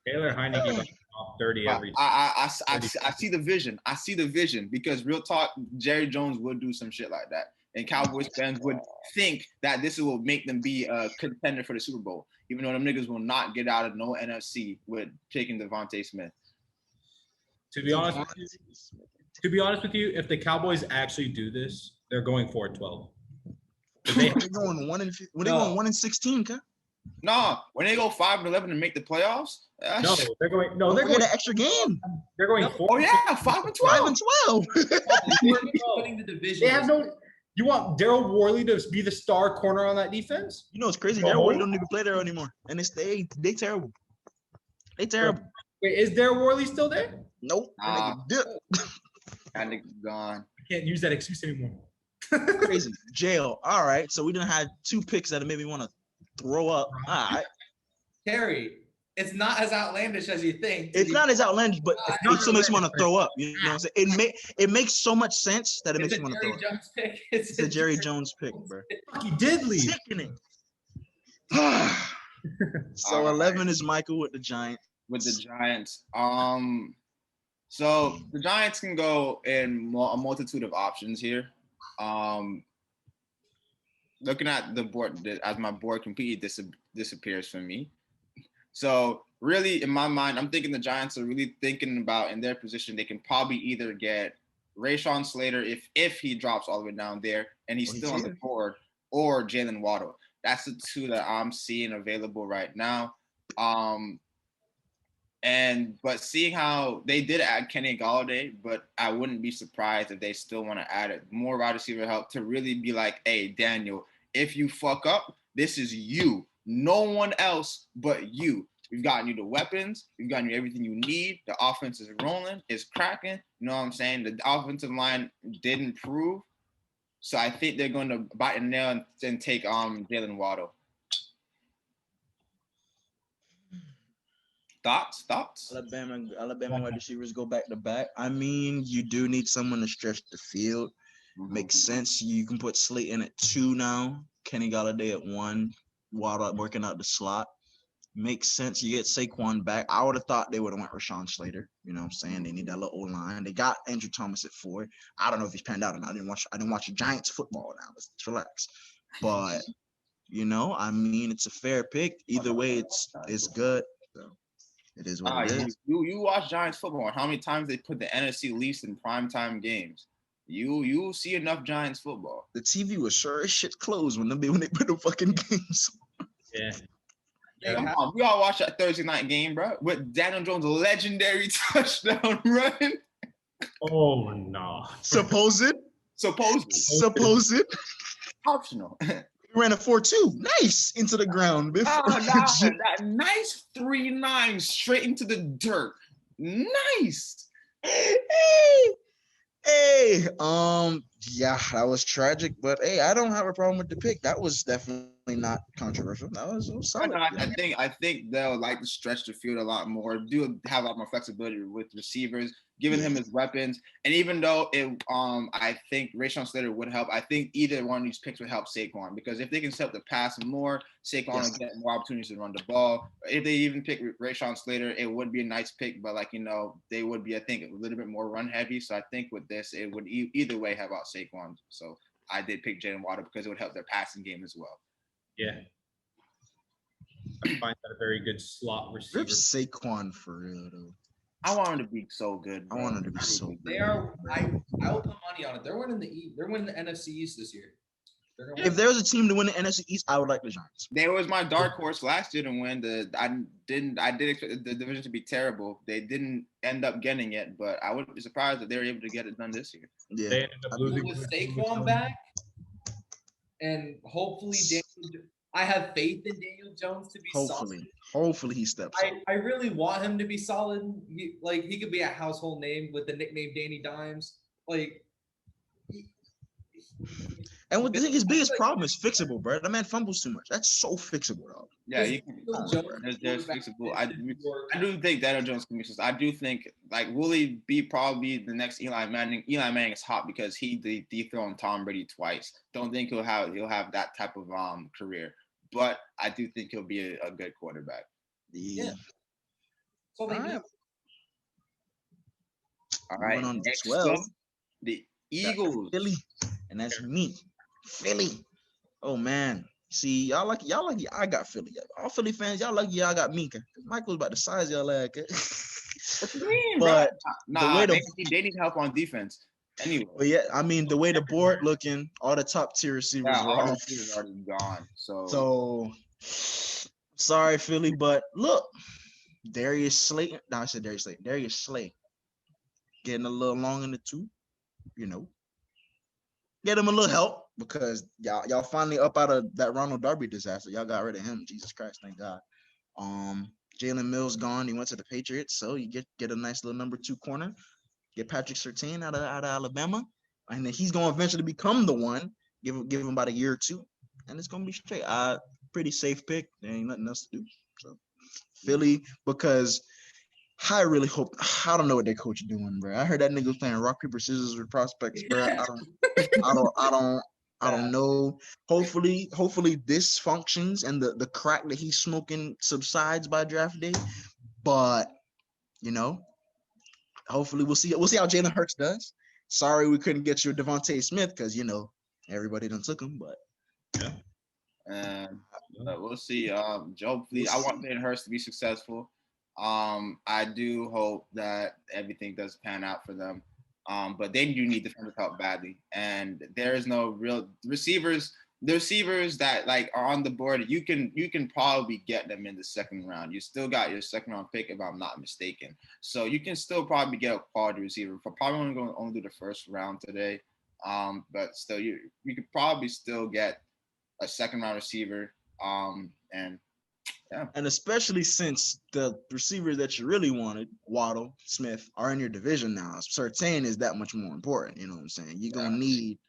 Taylor Heineke like top 30 every. I see the vision. I see the vision because real talk, Jerry Jones would do some shit like that. And Cowboys fans would think that this will make them be a contender for the Super Bowl, even though them niggas will not get out of no NFC with picking Devontae Smith. To be honest with you, if the Cowboys actually do this, they're going 4-12. They're going 1-16, huh? No, when they go 5-11 and make the playoffs, They're going an extra game. They're going 4. oh yeah, 5-12. 5-12. Putting the division. They have no. You want Daryl Worley to be the star corner on that defense? You know it's crazy. Daryl Worley don't even play there anymore, and they terrible. They terrible. Wait, is Daryl Worley still there? Nope. That nigga dip. That nigga gone. I can't use that excuse anymore. Crazy. Jail. All right. So we done had 2 picks that made me want to throw up. All right. Terry, it's not as outlandish as you think. It's not as outlandish, but it still makes me want to throw up. You know what I'm saying? It makes so much sense that it makes me want to throw up. Jones pick. It's a Jerry Jones pick, bro. He did leave. Sickening. So 11 is Michael with the Giants. With the Giants. So the Giants can go in a multitude of options here. Looking at the board, as my board completely disappears from me. So really, in my mind, I'm thinking the Giants are really thinking about in their position, they can probably either get Rashawn Slater if he drops all the way down there and he's still on the board, or Jalen Waddle. That's the 2 that I'm seeing available right now. But seeing how they did add Kenny Golladay, but I wouldn't be surprised if they still want to add more wide receiver help to really be like, hey, Daniel, if you fuck up, this is you. No one else but you. We've gotten you the weapons. We've gotten you everything you need. The offense is rolling. It's cracking. You know what I'm saying? The offensive line did improve. So I think they're going to bite a nail and take Jalen Waddle. Thoughts? Alabama wide receivers go back to back. I mean, you do need someone to stretch the field. Makes sense. You can put Slayton at 2 now. Kenny Golladay at 1. Waddle working out the slot. Makes sense. You get Saquon back. I would have thought they would have went Rashawn Slater. You know what I'm saying? They need that little O-line. They got Andrew Thomas at 4. I don't know if he's panned out or not. I didn't watch Giants football now. Let's relax. But I mean, it's a fair pick. Either way, it's good. So it is what it is. You watch Giants football. How many times they put the NFC least in primetime games? You see enough Giants football. The TV was sure as shit closed when they put the fucking games on. Yeah. Come on, we all watched that Thursday night game, bro, with Daniel Jones' legendary touchdown run. Oh no. Supposed. Optional. He ran a 4.2. Nice into the ground. That nice 3.9 straight into the dirt. Nice. Hey, yeah, that was tragic, but hey, I don't have a problem with the pick. That was definitely not controversial. That was solid. I think they'll like to stretch the field a lot more, do have a lot more flexibility with receivers, giving him his weapons. And even though I think Rashawn Slater would help, I think either one of these picks would help Saquon, because if they can set up the pass more, Saquon will get more opportunities to run the ball. If they even pick Rashawn Slater, it would be a nice pick, but they would be, I think, a little bit more run heavy. So I think with this, it would either way help out Saquon. So I did pick Jalen Waddle because it would help their passing game as well. Yeah. I find that a very good slot receiver. Rip Saquon for real though. I want him to be so good. Bro. I want him to be so good. They are. I will put money on it. They're winning the NFC East this year. If there was a team to win the NFC East, I would like the Giants. They was my dark horse last year to win. I did expect the division to be terrible. They didn't end up getting it, but I wouldn't be surprised if they were able to get it done this year. Yeah. They ended up losing with Saquon back, and hopefully I have faith in Daniel Jones to be solid. Hopefully he steps up. I really want him to be solid. He could be a household name with the nickname Danny Dimes. And what his biggest problem is fixable, bro. That man fumbles too much. That's so fixable, dog. Yeah, there's fixable. I do think Daniel Jones can be fixable. I do think, will he be probably the next Eli Manning? Eli Manning is hot because he dethroned Tom Brady twice. Don't think he'll have that type of career, but I do think he'll be a good quarterback. Yeah. So all right. On next 12. up, the Eagles. Philly, and that's me. Philly. Oh man. See, y'all lucky I got Philly. All Philly fans, y'all lucky y'all got Minka. Michael's about the size y'all like. What you mean, but bro? They need help on defense. Anyway. But yeah, I mean the way the board looking, all the top tier receivers are all receivers already gone. So sorry, Philly, but look, Darius Slay. No, I said Darius Slay. Darius Slay. Getting a little long in the tooth, Get him a little help because y'all finally up out of that Ronald Darby disaster. Y'all got rid of him. Jesus Christ, thank God. Jalen Mills gone. He went to the Patriots, so you get a nice little number 2 corner. Get Patrick Surtain out of Alabama, and then he's gonna eventually become the one. Give him about a year or 2, and it's gonna be straight. Pretty safe pick. There ain't nothing else to do. So Philly, because I really hope. I don't know what their coach is doing, bro. I heard that nigga was playing rock paper scissors with prospects, bro. I don't know. Hopefully this functions and the crack that he's smoking subsides by draft day. But hopefully we'll see how Jalen Hurts does. Sorry we couldn't get you a Devontae Smith because everybody done took him, but and we'll see. Joe, please. I want Jalen Hurts to be successful. I do hope that everything does pan out for them. But they do need defensive help badly. And there is no real receivers. The receivers that are on the board, you can probably get them in the second round. You still got your second round pick, if I'm not mistaken. So you can still probably get a quality receiver. For probably only do the first round today. But still you could probably still get a second round receiver. Yeah. And especially since the receivers that you really wanted, Waddle, Smith, are in your division now. Surtain is that much more important. You know what I'm saying? You're gonna need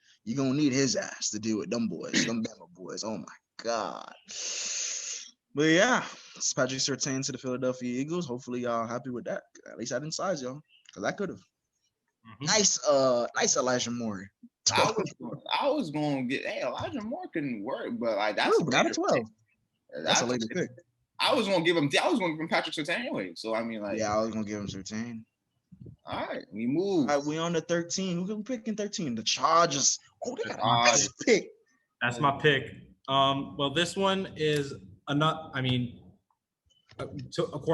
his ass to deal with them boys, them Bama boys. Oh my God. But yeah, it's Patrick Surtain to the Philadelphia Eagles. Hopefully y'all happy with that. At least I didn't size y'all, because I could have. Mm-hmm. Nice Elijah Moore. I was gonna get Elijah Moore couldn't work, but that's not a 12. That's a later pick. I was gonna give him Patrick Surtain anyway. So I mean, like, Yeah, I was gonna give him Surtain. all right, we move. All right, we on the 13. Who can we pick in 13? The Chargers. Oh, they got a Chargers. nice pick. That's my pick. Well, this one is according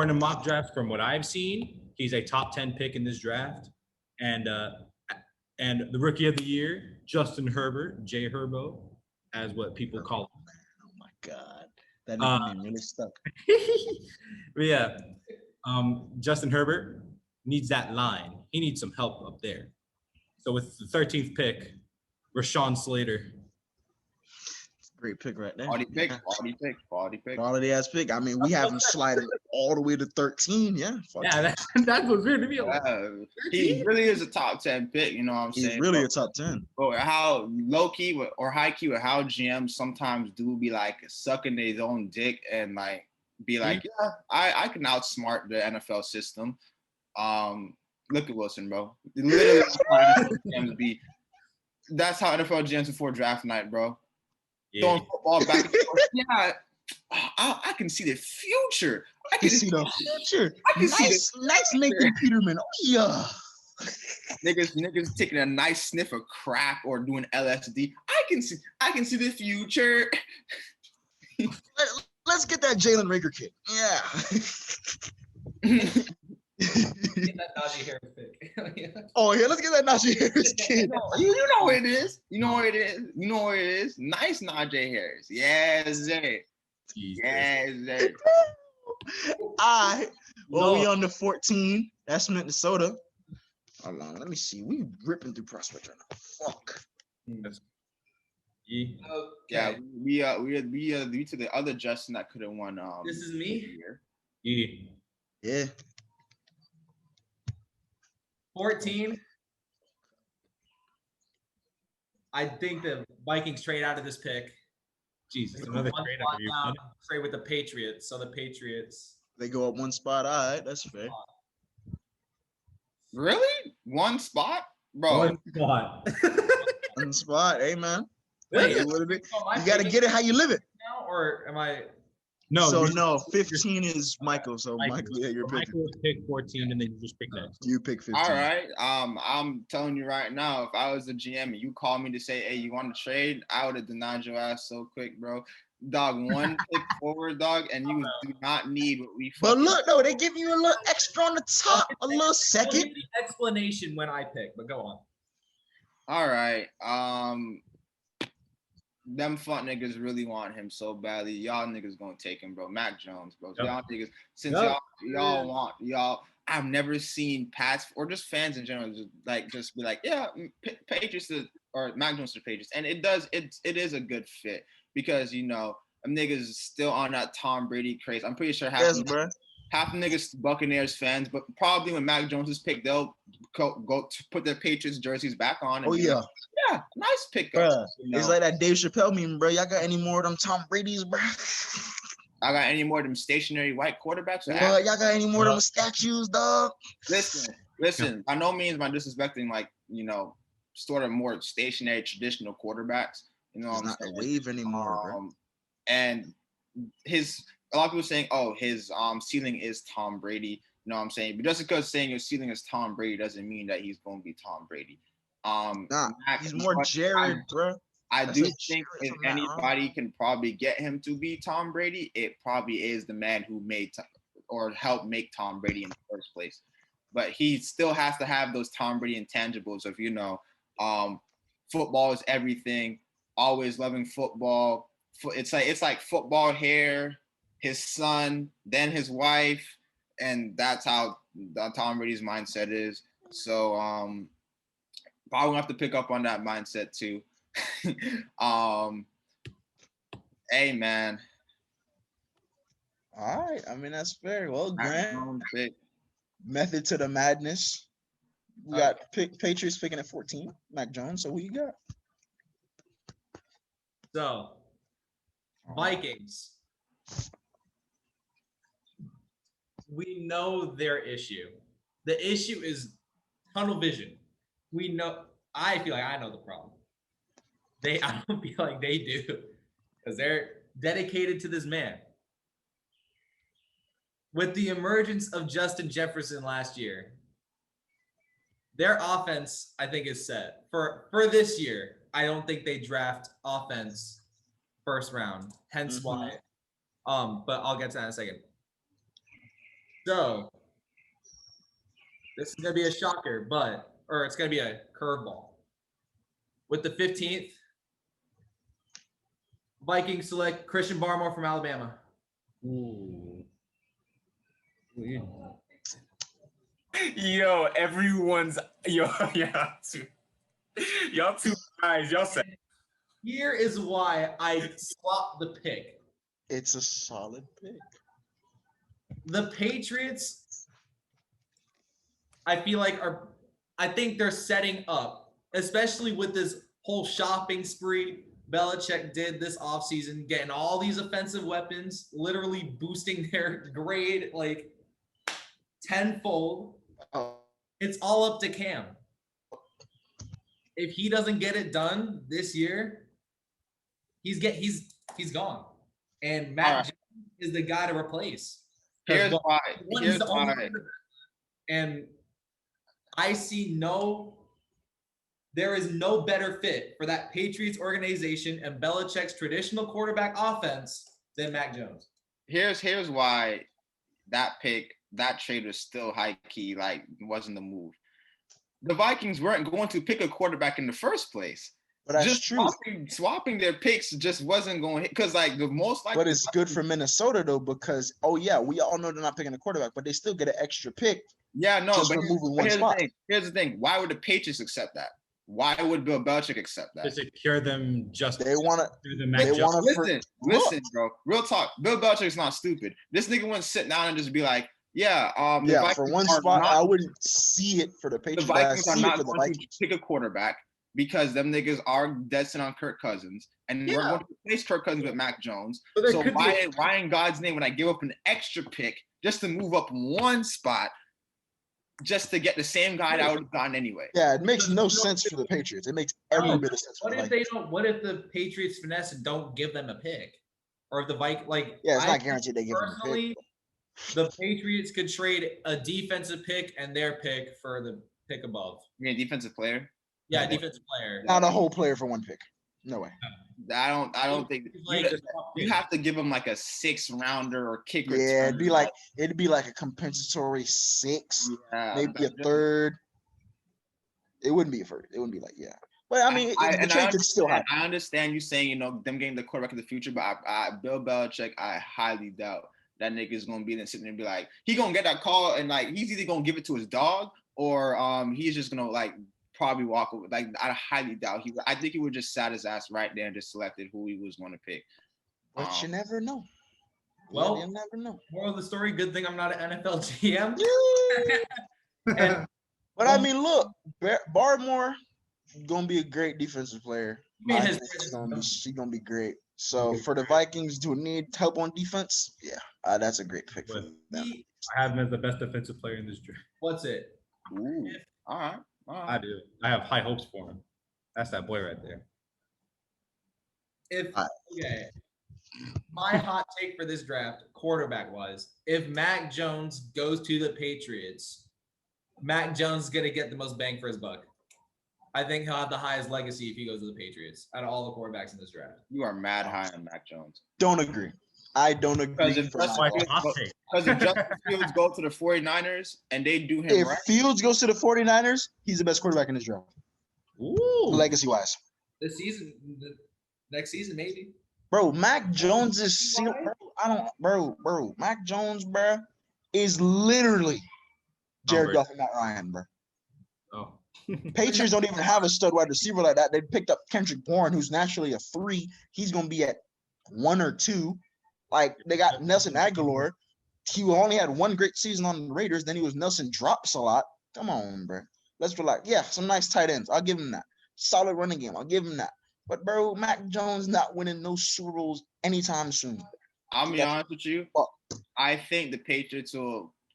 to mock drafts, from what I've seen, he's a top 10 pick in this draft, and the rookie of the year, Justin Herbert, J Herbo, as what people call him. Oh my God, that nickname really stuck. But yeah, Justin Herbert needs that line. He needs some help up there. So with the 13th pick, Rashawn Slater. Great pick right there. Quality pick. Quality ass pick. I mean, we have him sliding all the way to 13. Yeah. Yeah, that was weird to me. He really is a top 10 pick. You know what I'm saying? He's really a top 10. But how low key or high key, or how GMs sometimes do be like sucking their own dick and like be like, yeah, I can outsmart the NFL system. Look at Wilson, bro. Literally, that's how NFL GMs before draft night, bro. Yeah. Throwing football back and forth. Yeah, I can see the future. I can see the future. I can nice Nathan Peterman. Oh yeah. Niggas taking a nice sniff of crack or doing LSD. I can see the future. Let's get that Jalen Rager kid. Yeah. Get that Najee Harris pick. Oh yeah, let's get that Najee Harris kid. You know what it is. You know what it is. Nice Najee Harris. Yes, sir. Yes, sir. All right. Well, we on the 14. That's Minnesota. Hold on, let me see. We ripping through prospects right now. Fuck. Yeah, we to the other Justin that could have won. This is me. Yeah. 14. I think the Vikings trade out of this pick. Jesus, another trade for you. Trade with the Patriots. So the Patriots. They go up one spot. All right, that's fair. Really? One spot? Bro. One spot. One spot. Hey, man. Wait, you got to get it how you live it. Now, or am I? No. So, no, 15 is Michael. So, Michael, yeah, you're picking. Michael pick 14, and then you just pick next. You pick 15. All right. I'm telling you right now, if I was the GM and you called me to say, hey, you want to trade, I would have denied your ass so quick, bro. Dog, one pick forward, dog, and you do not need what we. But look, no, they give you a little extra on the top, a little second. Explanation when I pick, but go on. All right. Them fuck niggas really want him so badly. Y'all niggas gonna take him, bro. Mac Jones, bro. Yep. Y'all niggas, since y'all want y'all. I've never seen Pats or just fans in general just be like, yeah, Patriots or Mac Jones to Patriots, and it is a good fit because them niggas still on that Tom Brady craze. I'm pretty sure half the niggas Buccaneers fans, but probably when Mac Jones is picked, they'll go to put their Patriots jerseys back on. And yeah, nice pickup. Bruh, it's like that Dave Chappelle meme, bro. Y'all got any more of them Tom Brady's, bro? I got any more of them stationary white quarterbacks? Y'all got any more of them statues, dog? Listen. By no means am I disrespecting sort of more stationary traditional quarterbacks. You know, it's not a wave anymore, bro. And a lot of people saying, oh, his ceiling is Tom Brady. You know what I'm saying? But just because saying your ceiling is Tom Brady doesn't mean that he's going to be Tom Brady. He's more Jared, bro. I do think if anybody can probably get him to be Tom Brady, it probably is the man who made or helped make Tom Brady in the first place. But he still has to have those Tom Brady intangibles of, football is everything, always loving football. It's like football hair, his son, then his wife, and that's how Tom Brady's mindset is. So probably gonna have to pick up on that mindset too. Hey man. All right. I mean, that's fair. Well, Grant, method to the madness. We got Patriots picking at 14. Mac Jones. So who you got? So Vikings. We know their issue. The issue is tunnel vision. We know. I feel like I know the problem. I don't feel like they do because they're dedicated to this man. with the emergence of Justin Jefferson last year, their offense, I think, is set. For this year, I don't think they draft offense first round. Hence why. But I'll get to that in a second. So this is gonna be a shocker, or it's gonna be a curveball. With the 15th, Vikings select Christian Barmore from Alabama. Ooh. Yo, everyone's y'all two guys. Y'all said Here is why I swapped the pick. It's a solid pick. The Patriots, I feel like I think they're setting up, especially with this whole shopping spree Belichick did this offseason, getting all these offensive weapons, literally boosting their grade like tenfold. It's all up to Cam. If he doesn't get it done this year, he's gone. And Matt Jones is the guy to replace. Here's why. And I see there is no better fit for that Patriots organization and Belichick's traditional quarterback offense than Mac Jones. Here's why that trade was still high key, like wasn't the move. The Vikings weren't going to pick a quarterback in the first place. But that's just true. Swapping their picks just wasn't going to hit because like the most likely. But it's good for Minnesota though because we all know they're not picking a quarterback, but they still get an extra pick. Yeah, no, just but for moving one spot. Here's the thing. Why would the Patriots accept that? Why would Bill Belichick accept that? To secure them they want to listen, bro. Real talk. Bill Belichick is not stupid. This nigga wouldn't sit down and just be like, for one spot, I wouldn't see it for the Patriots. The Vikings are not going to pick a quarterback because them niggas are dead set on Kirk Cousins, and we're going to replace Kirk Cousins with Mac Jones. So why in God's name would I give up an extra pick just to move up one spot? Just to get the same guy that I would have gotten anyway. Yeah, it makes no sense for the Patriots. It makes every bit of sense. What if they don't? What if the Patriots finesse and don't give them a pick, or if the Vikings it's not guaranteed they give them a pick. The Patriots could trade a defensive pick and their pick for the pick above. You mean a defensive player? Yeah, defensive player. Not a whole player for one pick. No way. I don't think you have to give him like a 6th rounder or kicker. Yeah, it'd be like a compensatory 6, maybe a 3rd. It wouldn't be a 1st. It wouldn't be like But I mean, the trade could still happen. I understand you saying them getting the quarterback in the future, but Bill Belichick, I highly doubt that nigga is gonna be there sitting there and be like, he gonna get that call and like he's either gonna give it to his dog or he's just gonna like probably walk over. Like I highly doubt I think he would just sat his ass right there and just selected who he was going to pick. But you never know. Well, you never know. Moral of the story: good thing I'm not an NFL GM. But I mean, look, Barmore gonna be a great defensive player. He's gonna be great. So for the Vikings who need help on defense, that's a great pick for them. I have him as the best defensive player in this draft. What's it? Ooh, all right. I do. I have high hopes for him. That's that boy right there. My hot take for this draft, quarterback-wise, if Mac Jones goes to the Patriots, Mac Jones is going to get the most bang for his buck. I think he'll have the highest legacy if he goes to the Patriots out of all the quarterbacks in this draft. You are mad high on Mac Jones. Don't agree. I don't agree. Because if Justin Fields go to the 49ers and they do him right. If Fields goes to the 49ers, he's the best quarterback in this draft. Ooh. Legacy-wise. The next season, maybe. Bro, Mac Jones is Mac Jones, bro, is literally Jared Goff and Matt Ryan, bro. Oh. Patriots don't even have a stud wide receiver like that. They picked up Kendrick Bourne, who's naturally a 3. He's gonna be at 1 or 2. Like they got Nelson Aguilar. He only had one great season on the Raiders. Then he was Nelson drops a lot. Come on, bro. Let's be like, some nice tight ends. I'll give him that. Solid running game. I'll give him that. But bro, Mac Jones not winning no Super Bowls anytime soon. I'll be honest with you. I think the Patriots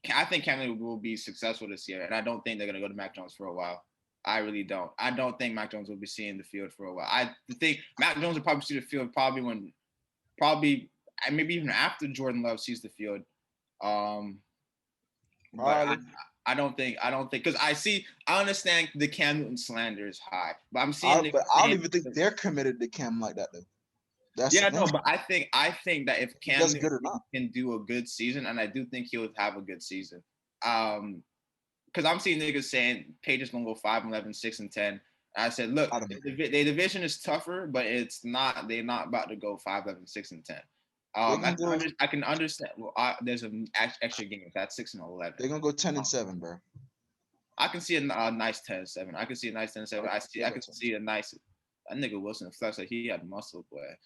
I think Cam Newton will be successful this year, and I don't think they're gonna go to Mac Jones for a while. I really don't. I don't think Mac Jones will be seeing the field for a while. I think Mac Jones will probably see the field maybe even after Jordan Love sees the field. But I don't think because I understand the Cam Newton slander is high, but I'm seeing. But I don't even think they're committed to Cam like that though. That's no, but I think that if Cam does good or not can do a good season, and I do think he'll have a good season, because I'm seeing niggas saying Page is gonna go 5-11, 6-10. I said, look, the division is tougher, but it's not. They're not about to go 5-11, 6-10. I can understand. Well, there's an extra game. That's 6-11. They're gonna go 10-7, bro. I can see a nice 10-7. I can see a nice 10-7. I can see a nice. That nigga Wilson flex like he had muscle, boy.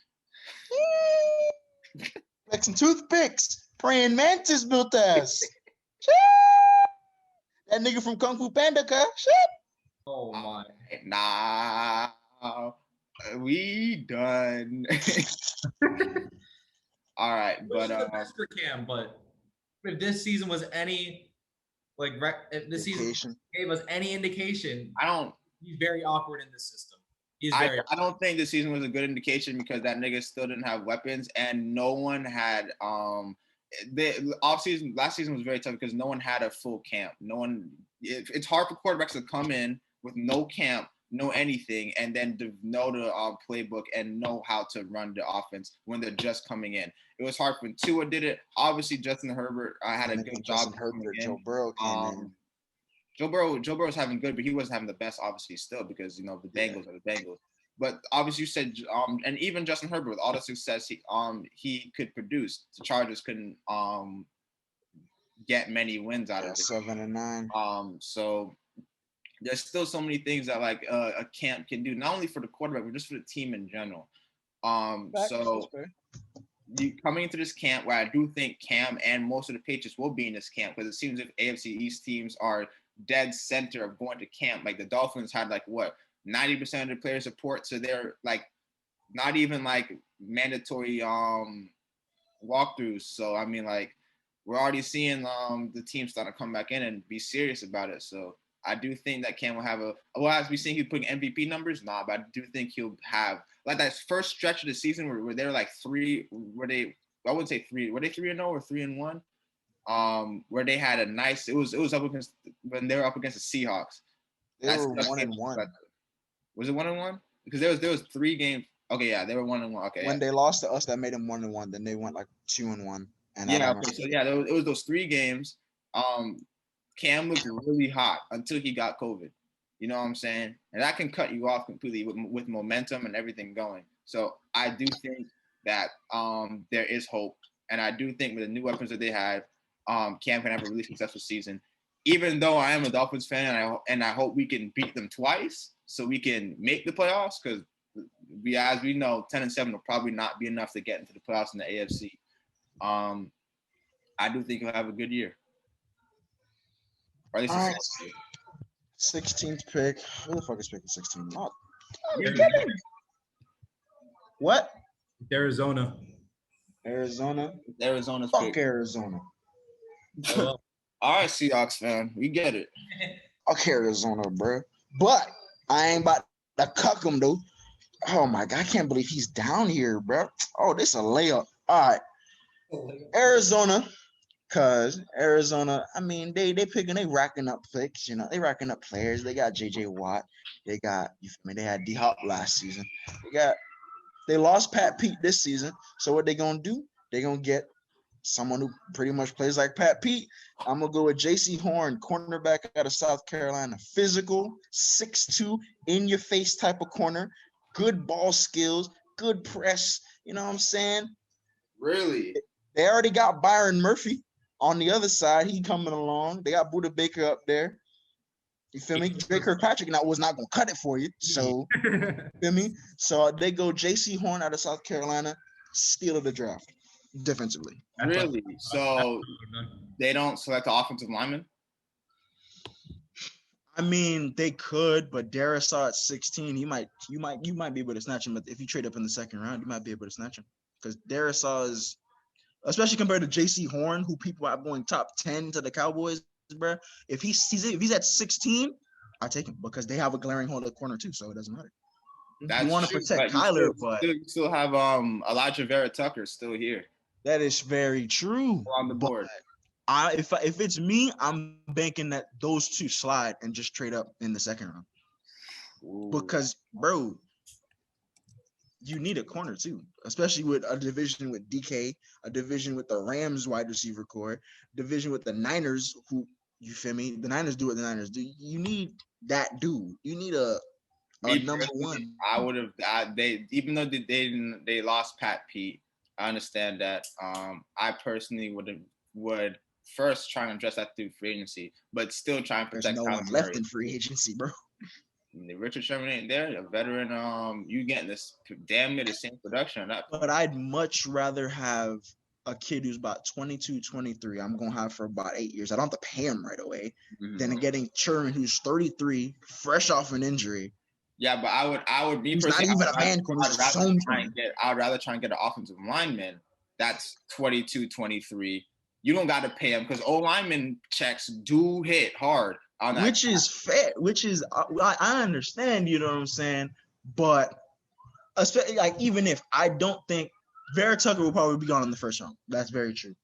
Flexing toothpicks, praying mantis built ass. That nigga from Kung Fu Panda, car. Shit. Oh my. Nah, we done. All right, but the best for Cam. But if this season was any if this season gave us any indication, he's very awkward in this system. I don't think this season was a good indication because that nigga still didn't have weapons and no one had the offseason last season was very tough because no one had a full camp. It's hard for quarterbacks to come in with no camp, no anything, and then to know the playbook and know how to run the offense when they're just coming in. It was hard when Tua did it. Obviously, Justin Herbert had a good job. Joe Burrow came in. Joe Burrow's having good, but he wasn't having the best, obviously, still because the Bengals are the Bengals. But obviously, you said, and even Justin Herbert, with all the success he could produce, the Chargers couldn't get many wins out of it. 7-9. So there's still so many things that a camp can do, not only for the quarterback, but just for the team in general. So you coming into this camp where I do think Cam and most of the Patriots will be in this camp because it seems if AFC East teams are dead center of going to camp. Like the Dolphins had 90% of the player support, so they're not even mandatory walkthroughs. So I mean we're already seeing the team start to come back in and be serious about it. So I do think that Cam will have as we seeing he's putting MVP numbers, but I do think he'll have that first stretch of the season where they were I wouldn't say 3, were they 3-0 or 3-1? Where they had a nice it was up against when they were up against the Seahawks. They were 1-1. Was it 1-1? Because there was 3 games. Okay, yeah, they were 1-1. Okay. When they lost to us, that made them 1-1. Then they went 2-1. And it was those 3 games. Cam looked really hot until he got COVID. You know what I'm saying? And that can cut you off completely with momentum and everything going. So I do think that there is hope, and I do think with the new weapons that they have, Cam can have a really successful season. Even though I am a Dolphins fan, and I hope we can beat them twice so we can make the playoffs, because as we know, 10-7 will probably not be enough to get into the playoffs in the AFC. I do think he'll have a good year. Or at least 16th pick. Who the fuck is picking 16? What? Arizona. Arizona's fuck pick. Arizona. All right, Seahawks fan, we get it. Fuck Arizona, bro. But I ain't about to cuck him though. Oh my god, I can't believe he's down here, bro. Oh, this is a layup. All right, Arizona. Cause Arizona, I mean, they racking up picks, they racking up players. They got JJ Watt. They had D-Hop last season. They lost Pat Pete this season. So what they gonna do? They gonna get someone who pretty much plays like Pat Pete. I'm gonna go with J.C. Horn, cornerback out of South Carolina. Physical, 6'2", in your face type of corner. Good ball skills, good press. You know what I'm saying? Really? They already got Byron Murphy. On the other side, he coming along. They got Buda Baker up there. You feel me? Drake Kirkpatrick was not going to cut it for you. So, feel me? So, they go J.C. Horn out of South Carolina, steal of the draft, defensively. Really? So, they don't select the offensive lineman? I mean, they could, but Darisaw at 16, you might be able to snatch him. If you trade up in the second round, you might be able to snatch him. Because Darisaw is, especially compared to J.C. Horn, who people are going top 10 to the Cowboys, bro. If he's at 16, I take him because they have a glaring hole at the corner too, so it doesn't matter. That's you want to protect Kyler, but you still have Elijah Vera Tucker still here. That is very true. On the board. If it's me, I'm banking that those two slide and just trade up in the second round. Ooh. Because, bro, you need a corner too, especially with a division with DK, a division with the Rams wide receiver core, division with the Niners, who, you feel me? The Niners do what the Niners do. You need that dude. You need a number one. I would have. They even though they lost Pat Pete, I understand that. I personally would first try and address that through free agency, but still try and protect. There's no one left in free agency, bro. Richard Sherman ain't there. A veteran. You getting this damn near the same production on that. But I'd much rather have a kid who's about 22, 23. I'm gonna have for about 8 years. I don't have to pay him right away. Than getting Sherman, who's 33, fresh off an injury. Yeah, but I would be personally. Not even a man corner. I'd rather try and get an offensive lineman that's 22, 23. You don't got to pay him because O-lineman checks do hit hard. Which is fair. I understand. You know what I'm saying? But especially like even if I don't think Vera Tucker will probably be gone in the first round. That's very true.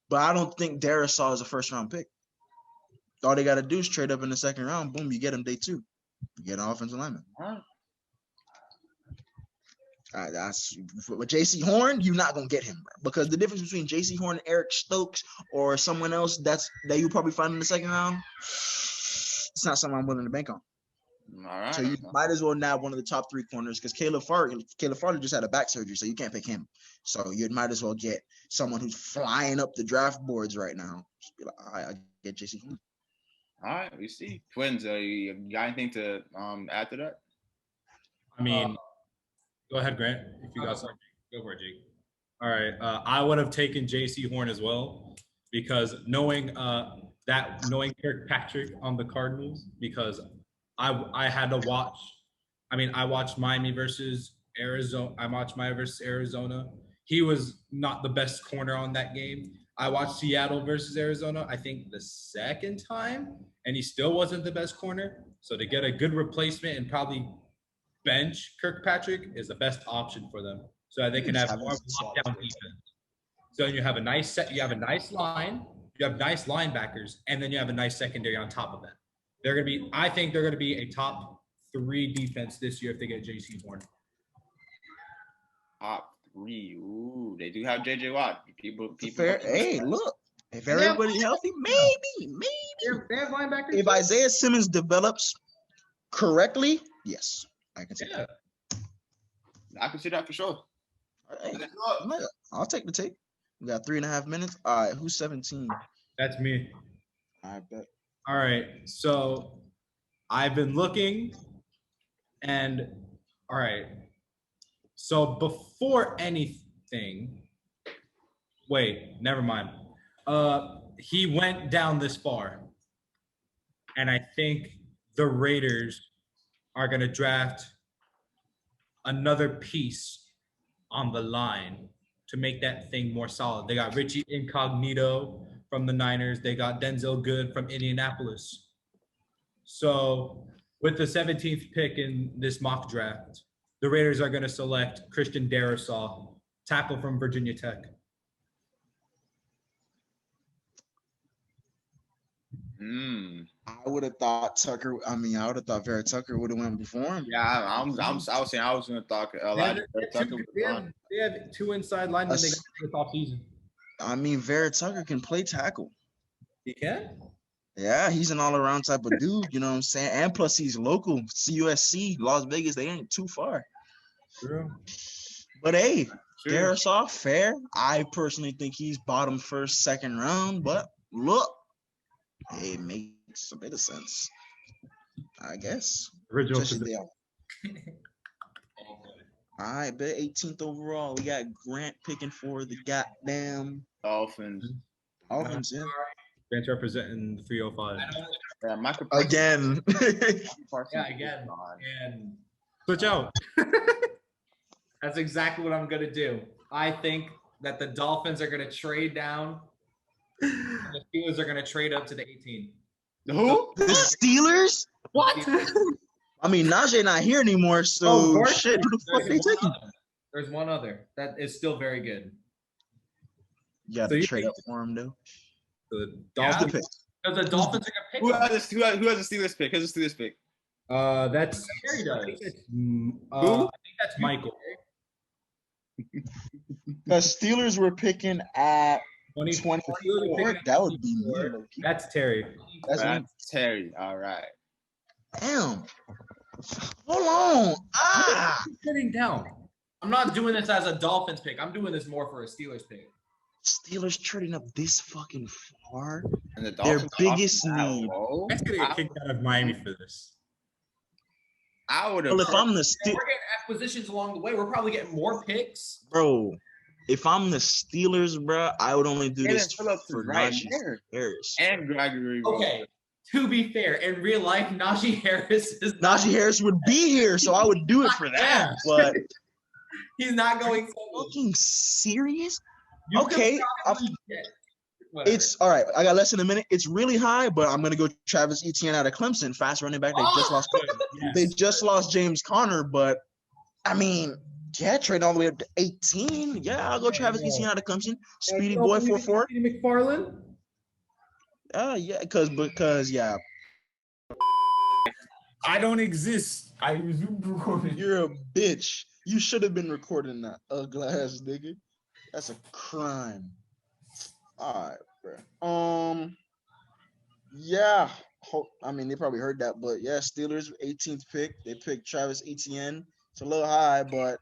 But I don't think Darisaw is a first round pick. All they got to do is trade up in the second round. Boom, you get him day 2. You get an offensive lineman. All right, that's with J.C. Horn. You're not gonna get him, bro, because the difference between J.C. Horn and Eric Stokes or someone else that you probably find in the second round, it's not something I'm willing to bank on. All right. So you might as well nab one of the top 3 corners because Caleb Farley just had a back surgery, so you can't pick him. So you might as well get someone who's flying up the draft boards right now. Just be like, all right, I get J.C. Horn. All right, we see. Twins, you got anything to add to that? I mean, go ahead, Grant. If you got something, go for it, Jake. All right, I would have taken J.C. Horn as well because knowing Kirkpatrick on the Cardinals, because I had to watch. I mean, I watched Miami versus Arizona. I watched Miami versus Arizona. He was not the best corner on that game. I watched Seattle versus Arizona, I think the second time, and he still wasn't the best corner. So to get a good replacement and probably bench Kirkpatrick is the best option for them, so that they can have more lockdown defense. So you have a nice set, you have a nice line, you have nice linebackers, and then you have a nice secondary on top of that. I think they're gonna be a top 3 defense this year if they get J.C. Horn. Top 3. Ooh, they do have JJ Watt. People. Fair. Hey, look. If everybody's healthy, maybe. They have linebackers. If Isaiah Simmons develops correctly, yes, I can see that. I can see that for sure. Hey, I'll take the take. We got 3.5 minutes. All right, who's 17? That's me. I bet. All right, so I've been looking, and all right. So before anything, wait, never mind. He went down this far, and I think the Raiders are going to draft another piece on the line to make that thing more solid. They got Richie Incognito from the Niners. They got Denzel Good from Indianapolis. So with the 17th pick in this mock draft, the Raiders are going to select Christian Darrisaw, tackle from Virginia Tech. I would have thought Tucker. I would have thought Vera Tucker would have went before him. Yeah, I was saying I was going to talk a lot. They have 2 inside linemen they got this offseason. Vera Tucker can play tackle. He can? Yeah, he's an all-around type of dude. You know what I'm saying? And plus, he's local. CUSC, Las Vegas. They ain't too far. True. But hey, Darrisaw, fair. I personally think he's bottom first, second round. But look, it makes a bit of sense, I guess. Original position. All right, bet 18th overall. We got Grant picking for the goddamn Dolphins. Yeah. Grant's representing 305. Yeah, Michael again. Again. And switch out. That's exactly what I'm going to do. I think that the Dolphins are going to trade down. The Steelers are going to trade up to the 18. Who? The Steelers? What? Najee not here anymore, so shit. Who the fuck they taking? There's one other that is still very good. You got to trade up for him, though. The Yeah. Who's the Dolphins. pick? Because the Dolphins are gonna pick Who him. has the Steelers pick? Who's the Steelers pick? That's Terry does. I think Who? that's Michael. The Steelers were picking at 24. 24. That would be me. low-key. That's Terry. That's me. That's Terry. All right. Damn. Hold on. Ah. Sitting down. I'm not doing this as a Dolphins pick. I'm doing this more for a Steelers pick. Steelers trading up this fucking far. And the Their Dolphins biggest off that need. low? That's gonna get kicked out of Miami for this. I would have. Well, if I'm the And Steelers, we're getting acquisitions along the way. We're probably getting more picks. bro, if I'm the Steelers, bro, I would only do this Phillips for is right Najee there. Harris. And Gregory. Rowe. Okay. To be fair, in real life, Najee Harris is Najee Harris would be here, so I would do it for that. Yeah. But He's not going. fucking serious? You could Okay, probably get- whatever. It's all right. I got less than a minute. It's really high, but I'm gonna go Travis Etienne out of Clemson, fast running back. They just lost. They just lost James Conner, but I mean, yeah, trade all the way up to 18. Yeah, I'll go Travis Etienne out of Clemson. Speedy boy 4-4. McFarland. Yeah, because yeah, I don't exist. I resumed recording. you're a bitch. You should have been recording that, ugly ass nigga. That's a crime. All right, bro. Yeah. I mean, they probably heard that, but yeah, Steelers 18th pick. They picked Travis Etienne. It's a little high, but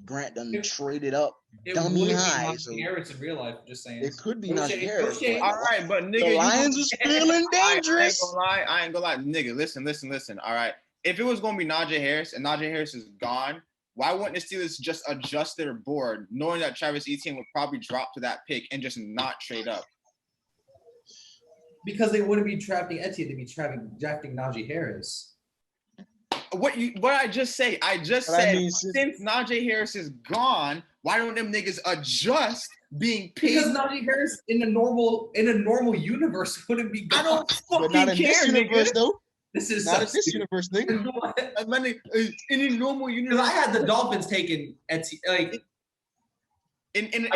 Grant done traded up. It dummy would be high, Najee so- Harris in real life. Just saying. It could be O'Shea- Najee Harris. O'Shea- but All right, but nigga, the Lions was feeling dangerous. I ain't gonna lie, nigga. Listen. All right, if it was gonna be Najee Harris and Najee Harris is gone, why wouldn't the Steelers just adjust their board, knowing that Travis Etienne would probably drop to that pick and just not trade up? Because they wouldn't be drafting Etienne, they'd be drafting Najee Harris. What I just say? I just But I said mean, since Najee Harris is gone, why don't them niggas adjust being paid? Because Najee Harris in a normal universe wouldn't be I gone. don't But fucking not in this care, universe, nigga. though. This is Not so in this stupid. universe, nigga. In a normal Because universe, I had the Dolphins taking Etienne. Like, in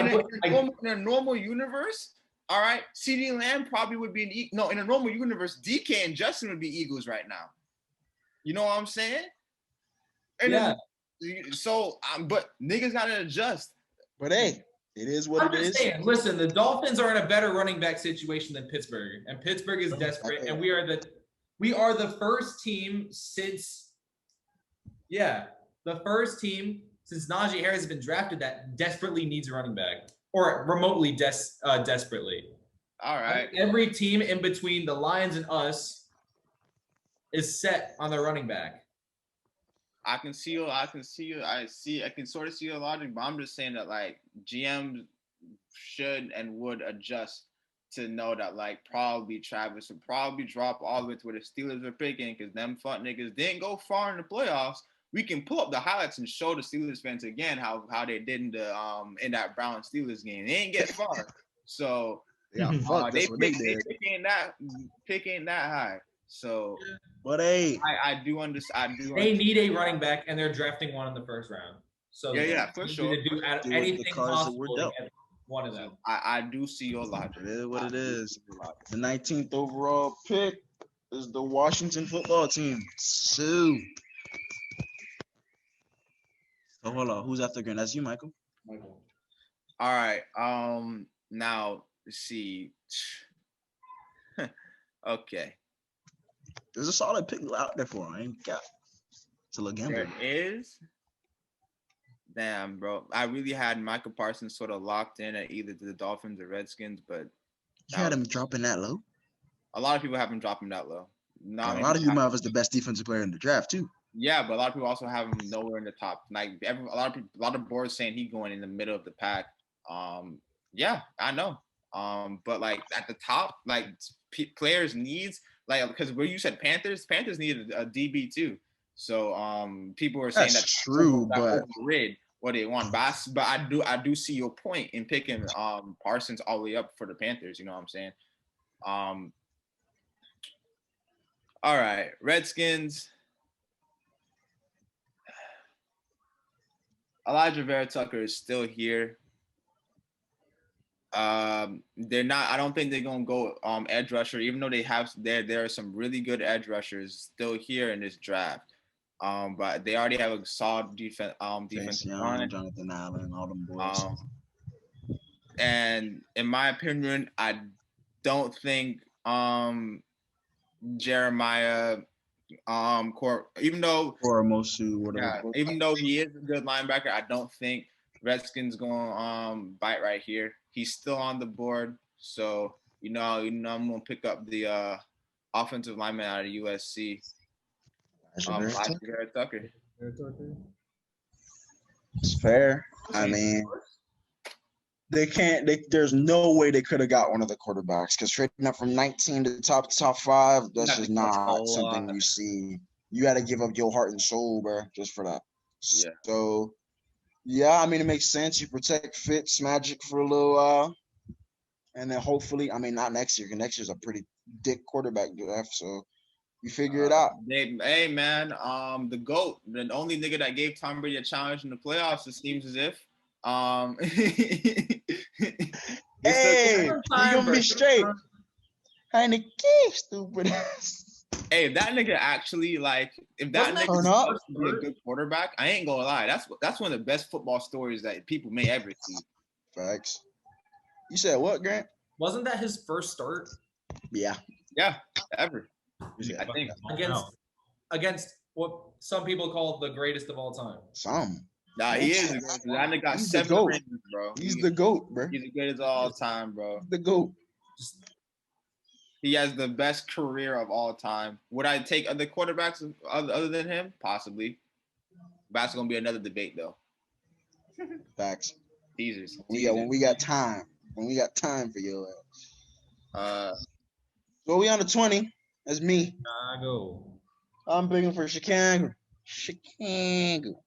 a normal universe, all right, CeeDee Lamb probably would be in a normal universe, DK and Justin would be Eagles right now. You know what I'm saying? And yeah. but niggas gotta adjust. But hey, it is what I'm it just is. saying, listen, the Dolphins are in a better running back situation than Pittsburgh, and Pittsburgh is desperate, and we are the first team since Najee Harris has been drafted that desperately needs a running back, or remotely desperately. All right. Every team in between the Lions and us is set on their running back. I can sort of see your logic, but I'm just saying that like GMs should and would adjust to know that like probably Travis would probably drop all the way to where the Steelers are picking because them fuck niggas didn't go far in the playoffs. We can pull up the highlights and show the Steelers fans again how they did in that Brown Steelers game. They didn't get far. So Yeah, fuck, that's what they did. Pick ain't that high. So But hey, I do understand. They need a running back, and they're drafting one in the first round. So Yeah, for they sure. need to do Do what the anything cards that were possible to dealt. get one of them. I do see your logic. it is what it is. The 19th overall pick is the Washington football team. So hold on, who's after Grant? That's you, Michael. All right. Now let's see. Okay. There's a solid pick out there for him. I ain't got. It's a little gamble. There is. Damn, bro. I really had Michael Parsons sort of locked in at either the Dolphins or Redskins, but You had him dropping that low. a lot of people have him dropping that low. A lot of you might have as the best defensive player in the draft too. Yeah, but a lot of people also have him nowhere in the top. Like a lot of boards saying he going in the middle of the pack. Yeah, I know. But like at the top, like players needs like because where you said Panthers needed a DB too. So people were saying That's true, but overrid what they want. But I do see your point in picking Parsons all the way up for the Panthers. You know what I'm saying? All right, Redskins. Elijah Vera Tucker is still here. They're not. I don't think they're gonna go edge rusher, even though they have there are some really good edge rushers still here in this draft. But they already have a solid defensive line. Jonathan Allen, all them boys. And in my opinion, I don't think Jeremiah even though Koromosu, whatever. yeah, even though he is a good linebacker, I don't think Redskins gonna bite right here. He's still on the board, so I'm gonna pick up the offensive lineman out of USC. Tucker. It's fair. I mean, they can't. There's no way they could have got one of the quarterbacks because trading up from 19 to the top 5, that's just not something you see. You got to give up your heart and soul, bro, just for that. Yeah. So, yeah, I mean, it makes sense. You protect Fitz Magic for a little while, and then hopefully, I mean, not next year, because next year's a pretty dick quarterback draft. So you figure it out. Hey, man, the GOAT, the only nigga that gave Tom Brady a challenge in the playoffs, it seems as if. Hey, you gonna be straight. And the key, stupid ass. Hey, if that nigga actually if that nigga be a good quarterback, I ain't gonna lie. That's one of the best football stories that people may ever see. Facts. You said what, Grant? Wasn't that his first start? Yeah. Yeah, ever. I think against what some people call the greatest of all time. Nah, he is. That nigga got 7 rings, bro. He's the GOAT, bro. He's the greatest of all time, bro. The GOAT. He has the best career of all time. Would I take other quarterbacks other than him? Possibly. That's gonna be another debate, though. Facts. Jesus. When we got time. When we got time for your ass. So we on the 20. That's me. Chicago. I'm picking for Chicago. Chicago.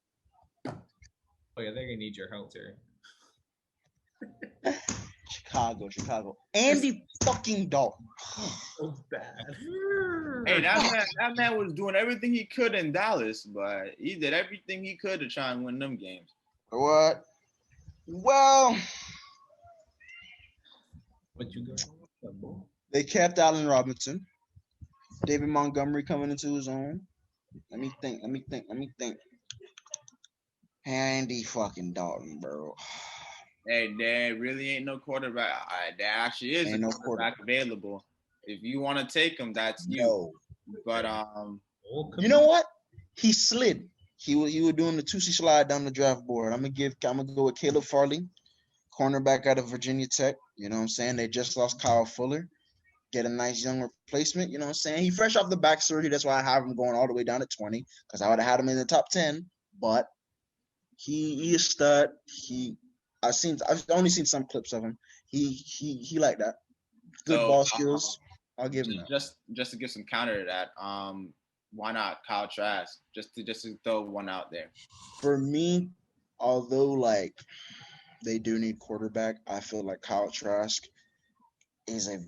Oh yeah, they're gonna need your help, Terry. Chicago. Andy fucking Dalton. So bad. Hey, that man was doing everything he could in Dallas, but he did everything he could to try and win them games. What? Well, What you got? they kept Allen Robinson. David Montgomery coming into his own. Let me think. Andy fucking Dalton, bro. Hey, there really ain't no quarterback. There actually is a quarterback available. If you want to take him, that's you. No. But you know what? He slid. He was doing the 2C slide down the draft board. I'm gonna go with Caleb Farley, cornerback out of Virginia Tech. You know what I'm saying? They just lost Kyle Fuller. Get a nice young replacement. You know what I'm saying? He fresh off the back surgery. That's why I have him going all the way down to 20 because I would have had him in the top 10. But he is stud. I've only seen some clips of him. He like that. Good ball skills. I'll give him that. Just to give some counter to that, why not Kyle Trask? Just to throw one out there. For me, although they do need quarterback, I feel like Kyle Trask is a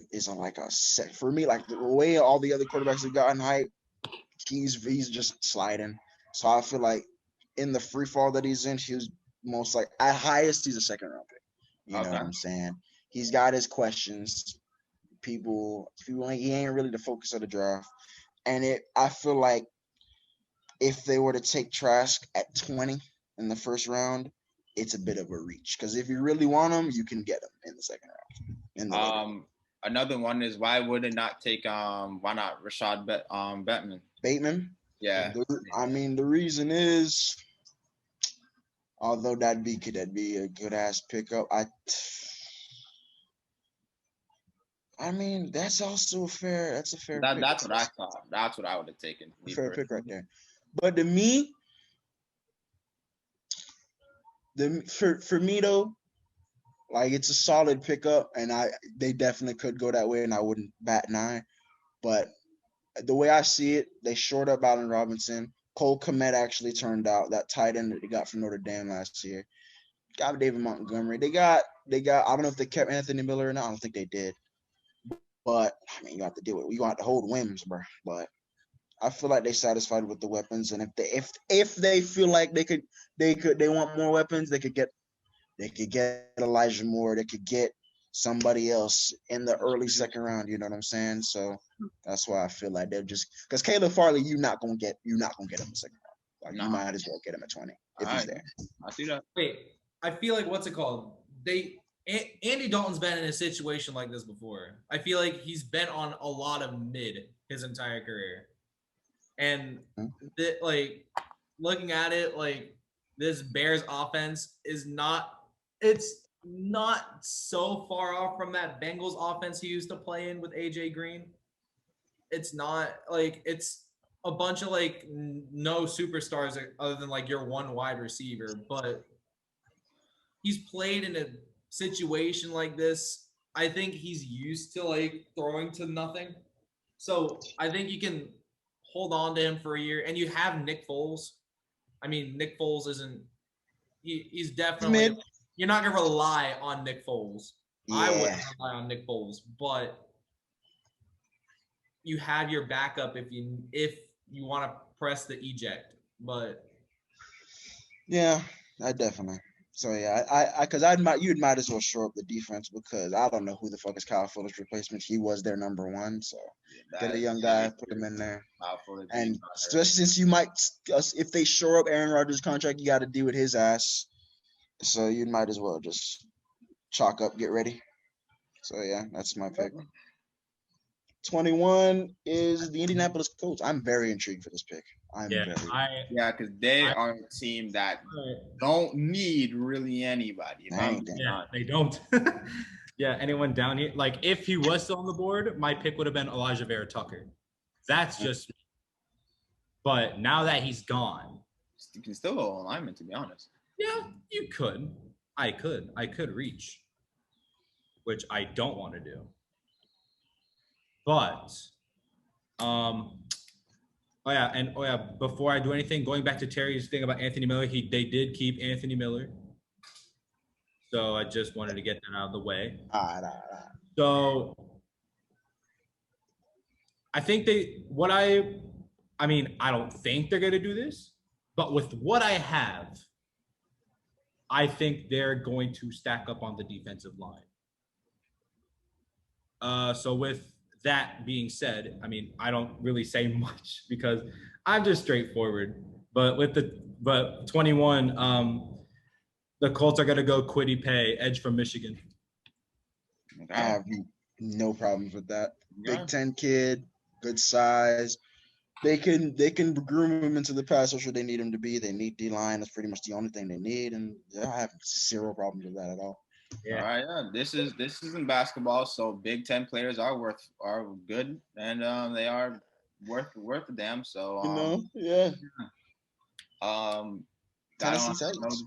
set for me. Like the way all the other quarterbacks have gotten hype, he's just sliding. So I feel like in the free fall that he's in, he was most at highest he's a second round pick. You know what I'm saying? He's got his questions. People he ain't really the focus of the draft. And I feel like if they were to take Trask at 20 in the first round, it's a bit of a reach. Because if you really want him, you can get him in the second round. Another one is why would it not take why not Rashad Bateman? Yeah. The reason is, although that'd be a good ass pickup, that's also a fair pick. That's what I thought. That's what I would have taken. Fair pick right there. But to me, for me though, it's a solid pickup, and they definitely could go that way, and I wouldn't bat an eye. But the way I see it, they short up Allen Robinson. Cole Kmet actually turned out, that tight end that they got from Notre Dame last year. Got David Montgomery. They got. I don't know if they kept Anthony Miller or not. I don't think they did. But you have to deal with it. You got to hold whims, bro. But I feel like they're satisfied with the weapons, and if they feel like they want more weapons, they could get Elijah Moore. They could get somebody else in the early second round. You know what I'm saying? So that's why I feel like they're just because Caleb Farley, you're not gonna get him in the second round. Like you might as well get him at 20 if he's there. I see that. Wait, I feel like what's it called? Andy Dalton's been in a situation like this before. I feel like he's been on a lot of mid his entire career, and like looking at it, like this Bears offense is not. It's not so far off from that Bengals offense he used to play in with AJ Green. It's not like it's a bunch of like no superstars other than like your one wide receiver, but he's played in a situation like this. I think he's used to like throwing to nothing. So I think you can hold on to him for a year, and you have Nick Foles. I mean, Nick Foles isn't. He's definitely. You're not gonna rely on Nick Foles. Yeah. I wouldn't rely on Nick Foles, but you have your backup if you want to press the eject. But yeah, I definitely. So yeah, you'd might as well shore up the defense because I don't know who the fuck is Kyle Fuller's replacement. He was their number one, so get a young guy, put him in there. And especially since you might, if they shore up Aaron Rodgers' contract, you got to deal with his ass. So you might as well just chalk up, get ready. So yeah, that's my pick. 21 is the Indianapolis Colts. I'm very intrigued for this pick. Because they are a team that don't need really anybody. They don't. Yeah, anyone down here? Like, if he was still on the board, my pick would have been Elijah Vera Tucker. That's just me. But now that he's gone, you can still go alignment, to be honest. Yeah, you could. I could reach, which I don't want to do. But, before I do anything, going back to Terry's thing about Anthony Miller, they did keep Anthony Miller. So I just wanted to get that out of the way. All right. So I think I don't think they're going to do this, but with what I have, I think they're going to stack up on the defensive line. So with that being said, I mean, I don't really say much because I'm just straightforward. But 21, the Colts are going to go Kwity Paye, edge from Michigan. I have no problems with that. Yeah. Big 10 kid, good size. They can groom him into the pass rusher they need him to be. They need D-line. That's pretty much the only thing they need, and I have zero problems with that at all. Yeah. All right, yeah. This isn't basketball, so Big 10 players are good, and they are worth a damn. So yeah. Tennessee Titans.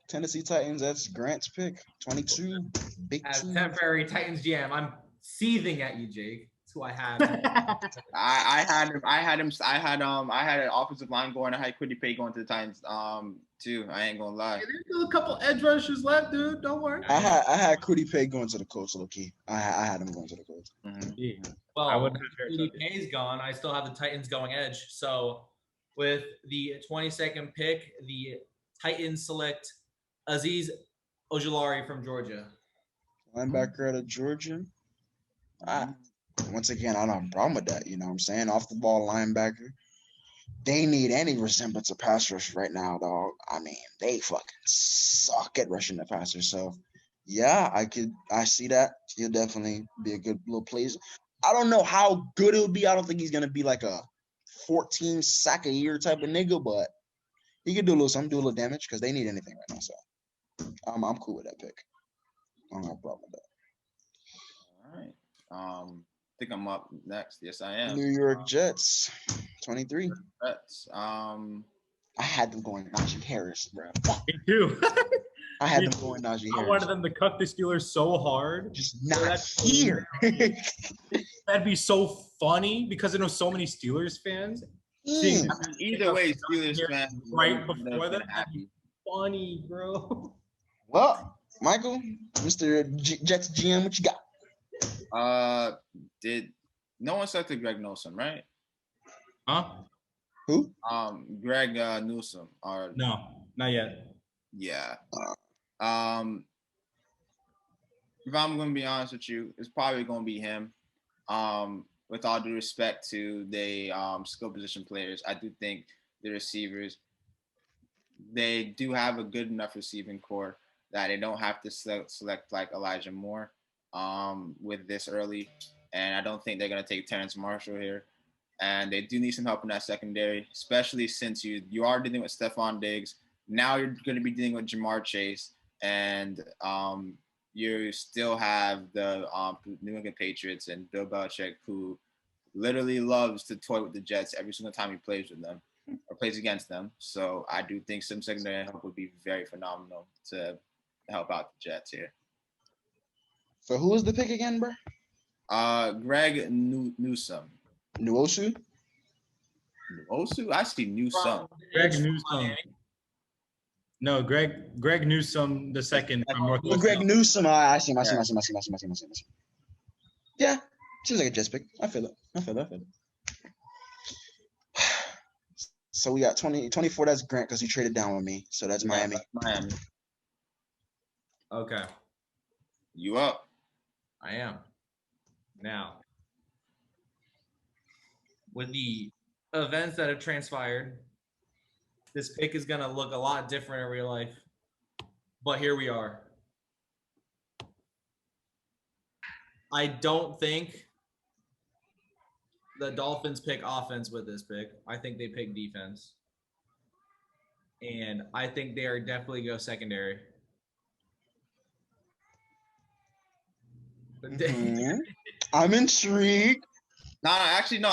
Tennessee Titans. That's Grant's pick. 22. Big as temporary Titans GM, I'm seething at you, Jake. That's who I have. I had an offensive line going. I had Kwity Paye going to the Titans. Too. I ain't gonna lie. Hey, there's still a couple edge rushers left, dude. Don't worry. I had Kwity Paye going to the Colts, low key. I had him going to the Colts. Mm-hmm. Yeah. Well, Kwity Paye's gone. I still have the Titans going edge. So with the 22nd pick, the Titans select Azeez Ojulari from Georgia. Linebacker out of Georgia. Once again, I don't have a problem with that. You know what I'm saying? Off the ball linebacker. They need any resemblance of pass rush right now, dog. I mean, they fucking suck at rushing the passer. So, yeah, I see that. He'll definitely be a good little player. I don't know how good it'll be. I don't think he's going to be like a 14 sack a year type of nigga, but he could do a little damage because they need anything right now. So, I'm cool with that pick. I don't have a problem with that. All right. I think I'm up next. Yes, I am. New York Jets, 23. Jets. I had them going Najee Harris, bro. Me too. I had them going Najee Harris. I wanted them to cut the Steelers so hard. Just not here. That'd be so funny because I know so many Steelers fans. Either way, Steelers fans right before that. That'd be funny, bro. Well, Michael, Mr. Jets GM, what you got? Did no one selected Greg Newsome, right? Huh? Who? Greg Newsome. Or no, not yet. Yeah. if I'm going to be honest with you, it's probably going to be him. With all due respect to the skill position players, I do think the receivers, they do have a good enough receiving core that they don't have to select like Elijah Moore with this early. And I don't think they're going to take Terrence Marshall here. And they do need some help in that secondary, especially since you are dealing with Stephon Diggs. Now you're going to be dealing with Jamar Chase. And you still have the New England Patriots and Bill Belichick, who literally loves to toy with the Jets every single time he plays with them or plays against them. So I do think some secondary help would be very phenomenal to help out the Jets here. So who was the pick again, bro? Greg Newsome. Nwosu? Nwosu? I see Newsome. Greg Newsome. No, Greg Newsome the second from North. Oh, Greg Newsome. I see him. Yeah, seems like a Jets pick. I feel it. So we got 24. That's Grant because he traded down with me. So that's Miami. Miami. Okay. You up? I am. Now, with the events that have transpired, this pick is going to look a lot different in real life. But here we are. I don't think the Dolphins pick offense with this pick. I think they pick defense. And I think they are definitely go secondary. Mm-hmm. I'm intrigued. No, actually, no.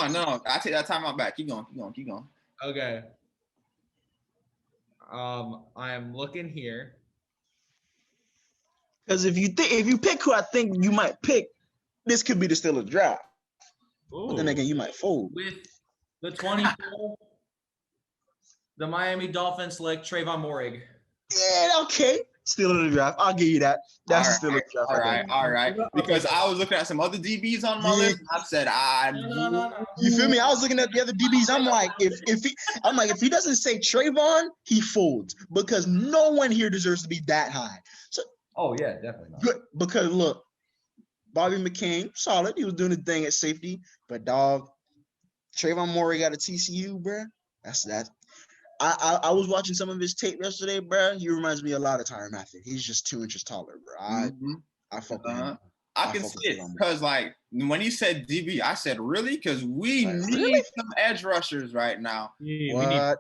I take that time out back. Keep going. Okay. I am looking here. Because if you pick who I think you might pick, this could be the Steelers draft. Ooh. But then again, you might fold. With the 24, the Miami Dolphins select Trayvon Morig. Yeah, okay. Steelers draft. I'll give you that. That's the Steelers draft. All right. Because I was looking at some other DBs on my list, and I said, No. You feel me? I was looking at the other DBs. I'm like, if he doesn't say Trayvon, he folds because no one here deserves to be that high. So, Oh yeah, definitely not. good because look, Bobby McCain, solid. He was doing the thing at safety, but dog, Trayvon Moore got a TCU, bro. That's that. I was watching some of his tape yesterday, bro. He reminds me a lot of Tyrann Mathieu. He's just 2 inches taller, bro. I fuck with him. I can see it because, like, when he said DB, I said, really? Because we need some edge rushers right now. What? I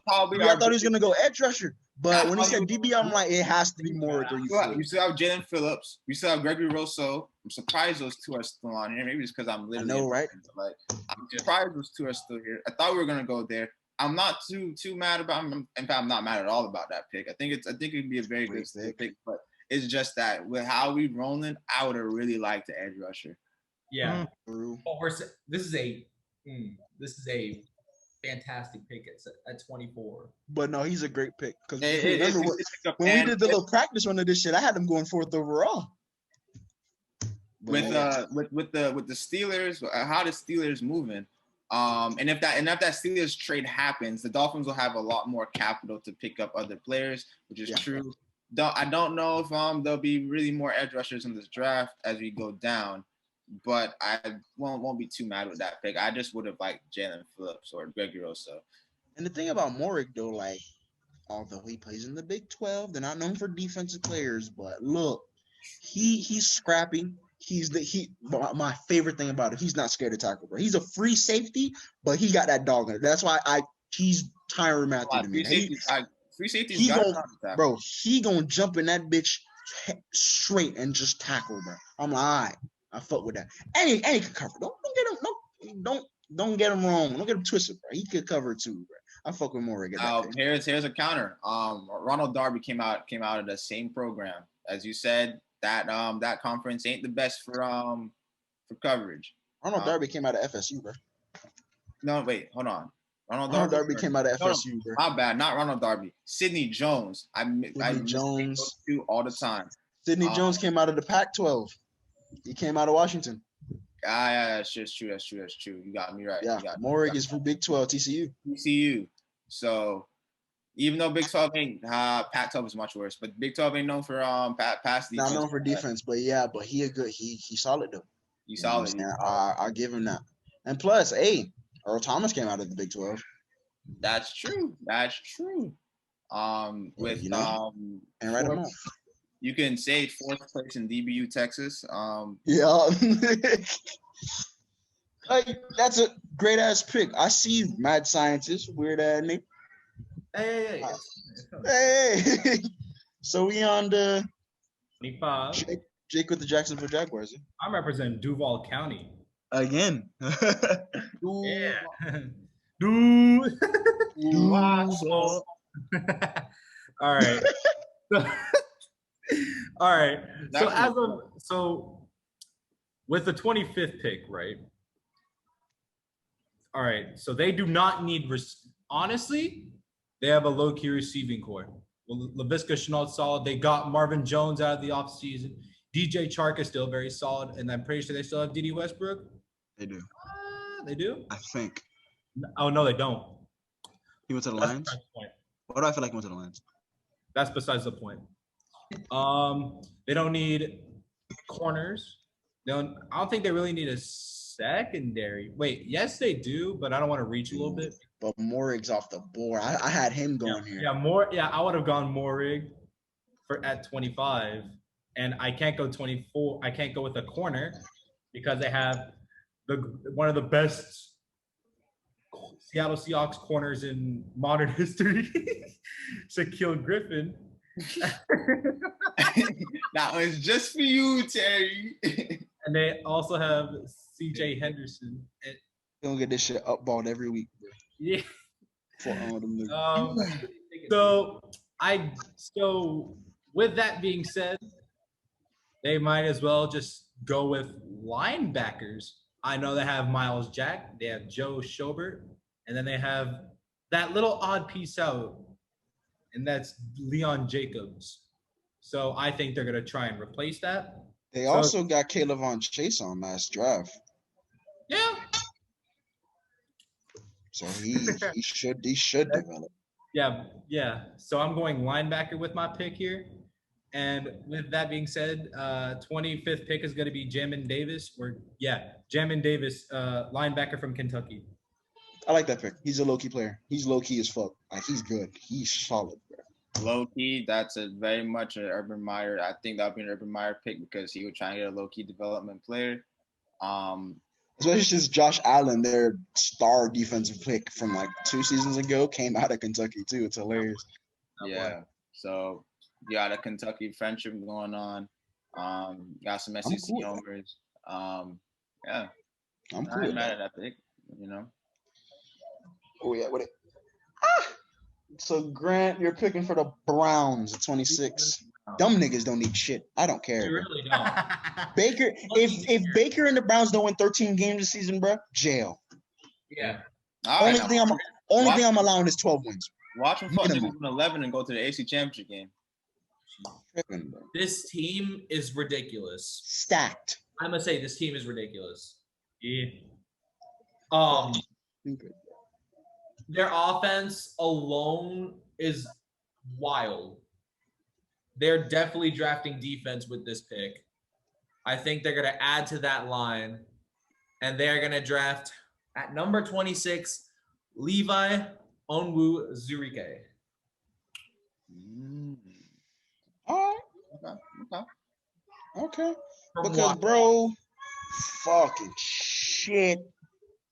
thought he was going to go edge rusher. But when he said DB, I'm like, it has to be more. You still have Jalen Phillips. You still have Gregory Rousseau. I'm surprised those two are still on here. Maybe it's because I'm literally. I know, right? Like, I'm surprised those two are still here. I thought we were going to go there. I'm not too mad about him. In fact, I'm not mad at all about that pick. I think it'd be a very good pick, but it's just that with how we rolling, I would have really liked the edge rusher. Yeah. This is a fantastic pick at 24. But no, he's a great pick. Because remember when we did the little practice run of this shit, I had him going 4th overall. With the Steelers, how the Steelers moving? And if that Steelers trade happens, the Dolphins will have a lot more capital to pick up other players, which is true. I don't know if there'll be really more edge rushers in this draft as we go down, but I won't be too mad with that pick. I just would have liked Jalen Phillips or Gregory Rousseau. And the thing about Morik though, like, although he plays in the Big 12, they're not known for defensive players, but look, he's scrappy. My favorite thing about him, he's not scared to tackle, bro. He's a free safety, but he got that dog in it. That's why he's Tyrann Mathieu to me. Free safety, he gonna jump in that bitch straight and just tackle, bro. I'm like, all right, I fuck with that. And he can cover. Don't get him wrong. Don't get him twisted, bro. He could cover too, bro. I fuck with Moore. Here's a counter. Ronald Darby came out of the same program as you said. That conference ain't the best for coverage. Ronald Darby came out of FSU, bro. No, wait, hold on. Ronald Darby came out of FSU, bro. My bad, not Ronald Darby. Sidney Jones. I Jones those two all the time. Sidney Jones came out of the Pac-12. He came out of Washington. Yeah, that's true. You got me right. Yeah, Morig is for Big 12, TCU. So Even though Big 12 ain't, Pac-12 is much worse, but Big 12 ain't known for pass defense. Not known for defense, but he a good he solid though. You solid. I'll give him that. And plus, hey, Earl Thomas came out of the Big 12. That's true. With and write him off. You can say 4th place in DBU Texas. Yeah. Like, that's a great ass pick. I see you, mad scientist, weird ass nigga. Hey. So we on the 25. Jake with the Jacksonville Jaguars. I'm representing Duval County. Again. Yeah. All right. All right. So with the 25th pick, right? All right. So they do not need honestly, they have a low-key receiving core. Well, LaVisca Chenault's solid. They got Marvin Jones out of the offseason. DJ Chark is still very solid, and I'm pretty sure they still have Dede Westbrook. They do. They do? I think. Oh, no, they don't. He went to the Lions? Why do I feel like he went to the Lions? That's besides the point. They don't need corners. I don't think they really need a secondary. Wait, yes, they do, but I don't want to reach a little bit. But Morig's off the board. I had him going here. Yeah, I would have gone Morig at 25, and I can't go 24. I can't go with a corner because they have one of the best Seattle Seahawks corners in modern history, Shaquille Griffin. That one's just for you, Terry. And they also have CJ Henderson. Gonna get this shit upballed every week, bro. Yeah. For all them So with that being said, they might as well just go with linebackers. I know they have Miles Jack, they have Joe Schobert, and then they have that little odd piece out, and that's Leon Jacobs. So I think they're gonna try and replace that. They also got Kayvon Chase on last draft. Yeah. So he should develop. Yeah. So I'm going linebacker with my pick here. And with that being said, 25th pick is going to be Jamin Davis. Jamin Davis, linebacker from Kentucky. I like that pick. He's a low-key player. He's low-key as fuck. Like, he's good. He's solid, bro. Low-key, that's very much an Urban Meyer. I think that would be an Urban Meyer pick because he would try and get a low-key development player. Especially since Josh Allen, their star defensive pick from like 2 seasons ago, came out of Kentucky too. It's hilarious. Yeah. So you got a Kentucky friendship going on. Got some SEC homers. Yeah. I'm cool. not mad at that pick, you know. Oh yeah, what it? So Grant, you're picking for the Browns at 26. Dumb niggas don't need shit. I don't care. You really don't. Baker, if Baker and the Browns don't win 13 games this season, bro, jail. Yeah. Only thing I'm allowing is 12 wins. Watch them fuck niggas win 11 and go to the AC Championship game. This team is ridiculous. Stacked. I'm gonna say this team is ridiculous. Yeah. Their offense alone is wild. They're definitely drafting defense with this pick. I think they're going to add to that line, and they're going to draft at number 26, Levi Onwuzurike. All right. Okay. Because, bro, fucking shit.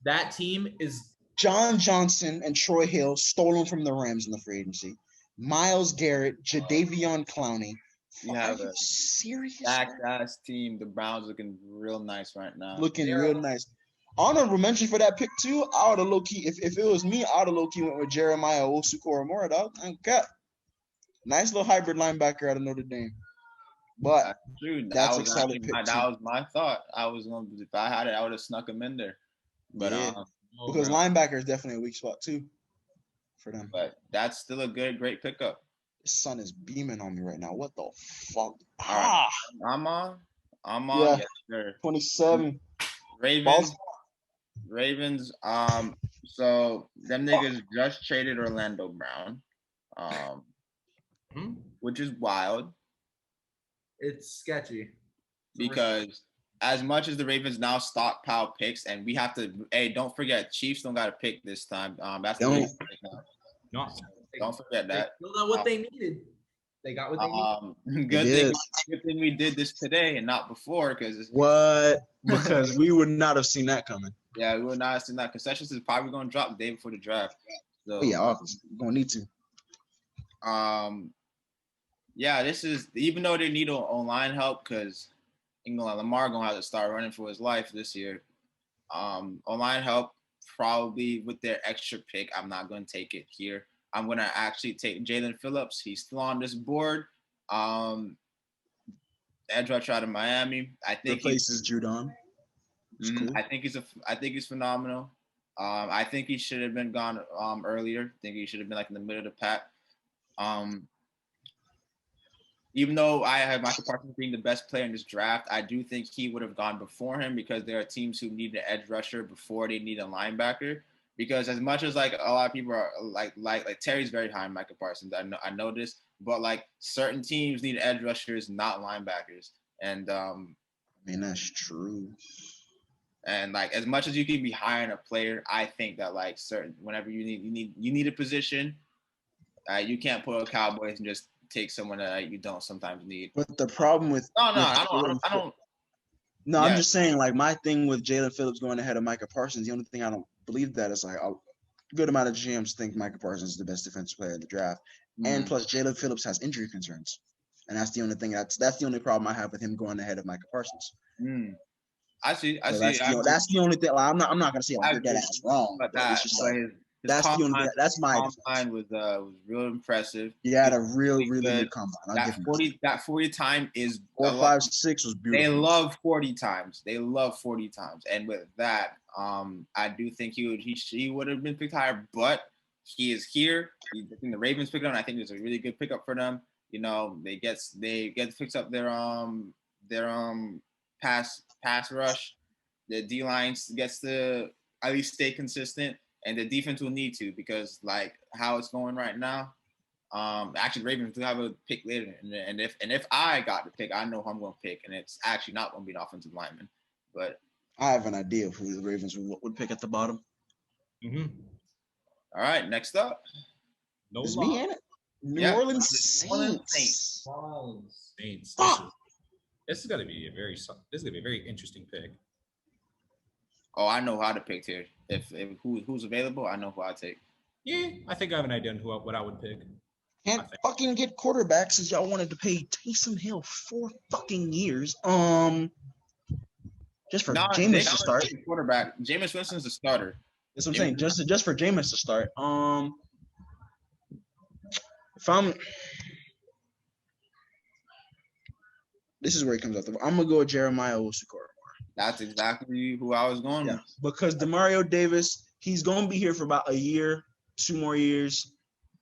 That team is John Johnson and Troy Hill stolen from the Rams in the free agency. Myles Garrett, Jadeveon Clowney. You have a serious stacked-ass team. The Browns looking real nice right now. Real nice. Honorable mention for that pick too. I would have low key, if it was me, I would have low key went with Jeremiah Owusu-Koramoah, dog. Nice little hybrid linebacker out of Notre Dame. But that's a solid pick. That was my thought. If I had it, I would have snuck him in there. But because linebacker is definitely a weak spot too for them. But that's still a great pickup. The sun is beaming on me right now. What the fuck? Right. I'm on. Yeah. Yes, sir. 27. Ravens. So them niggas just traded Orlando Brown. which is wild. It's sketchy. Because as much as the Ravens now stockpile picks, and we have to, hey, don't forget, Chiefs don't got to pick this time. That's the biggest pick now. Don't forget that. They got what they needed. They got what they needed. Good thing we did this today and not before, because because we would not have seen that coming. Yeah, we would not have seen that. Concessions is probably going to drop the day before the draft. So yeah, obviously, we're gonna need to. Yeah, this is, even though they need online help, because Lamar gonna have to start running for his life this year. Online help, probably with their extra pick. I'm not gonna take it here. I'm gonna actually take Jalen Phillips. He's still on this board. Edge rusher out of Miami. I think replaces Judon. Cool. I think he's phenomenal. I think he should have been gone earlier. I think he should have been like in the middle of the pack. Even though I have Michael Parsons being the best player in this draft, I do think he would have gone before him, because there are teams who need an edge rusher before they need a linebacker. Because as much as like a lot of people are like Terry's very high on Michael Parsons, I know this, but like certain teams need edge rushers, not linebackers. And I mean, that's true. And like, as much as you can be high on a player, I think that like whenever you need a position, you can't put a Cowboys and just take someone that you don't sometimes need. But the problem with I don't. No, yeah. I'm just saying, like, my thing with Jalen Phillips going ahead of Micah Parsons, the only thing I don't believe that is like a good amount of GMs think Micah Parsons is the best defensive player in the draft, and plus Jalen Phillips has injury concerns, and that's the only thing that's the only problem I have with him going ahead of Micah Parsons. I see. That's the only thing. Like, I'm not gonna say like you're dead ass wrong, but it's just like that's the only. That's my combine was real impressive. He had a really good combine. That 40 time is 4.56 was beautiful. They love 40 times. And with that, I do think he would have been picked higher, but he is here. I think the Ravens picked him. I think it's a really good pickup for them. You know, they get fix up their pass rush. The D line gets to at least stay consistent. And the defense will need to, because like how it's going right now, actually Ravens do have a pick later, and if I got the pick, I know who I'm going to pick, and it's actually not going to be an offensive lineman, but I have an idea of who the Ravens would pick at the bottom. All right, next up, New Orleans Saints. This is gonna be a very interesting pick. Oh, I know how to pick here. If who's available, I know who I take. Yeah, I think I have an idea on what I would pick. Can't fucking get quarterbacks since y'all wanted to pay Taysom Hill 4 fucking years. Just for Jameis to start. Quarterback. Jameis Winston's the starter. That's what I'm saying. Just for Jameis to start. This is where he comes out. I'm gonna go with Jeremiah Owusu-Koramoah. That's exactly who I was going with. Because Demario Davis, he's going to be here for about a year, 2 more years.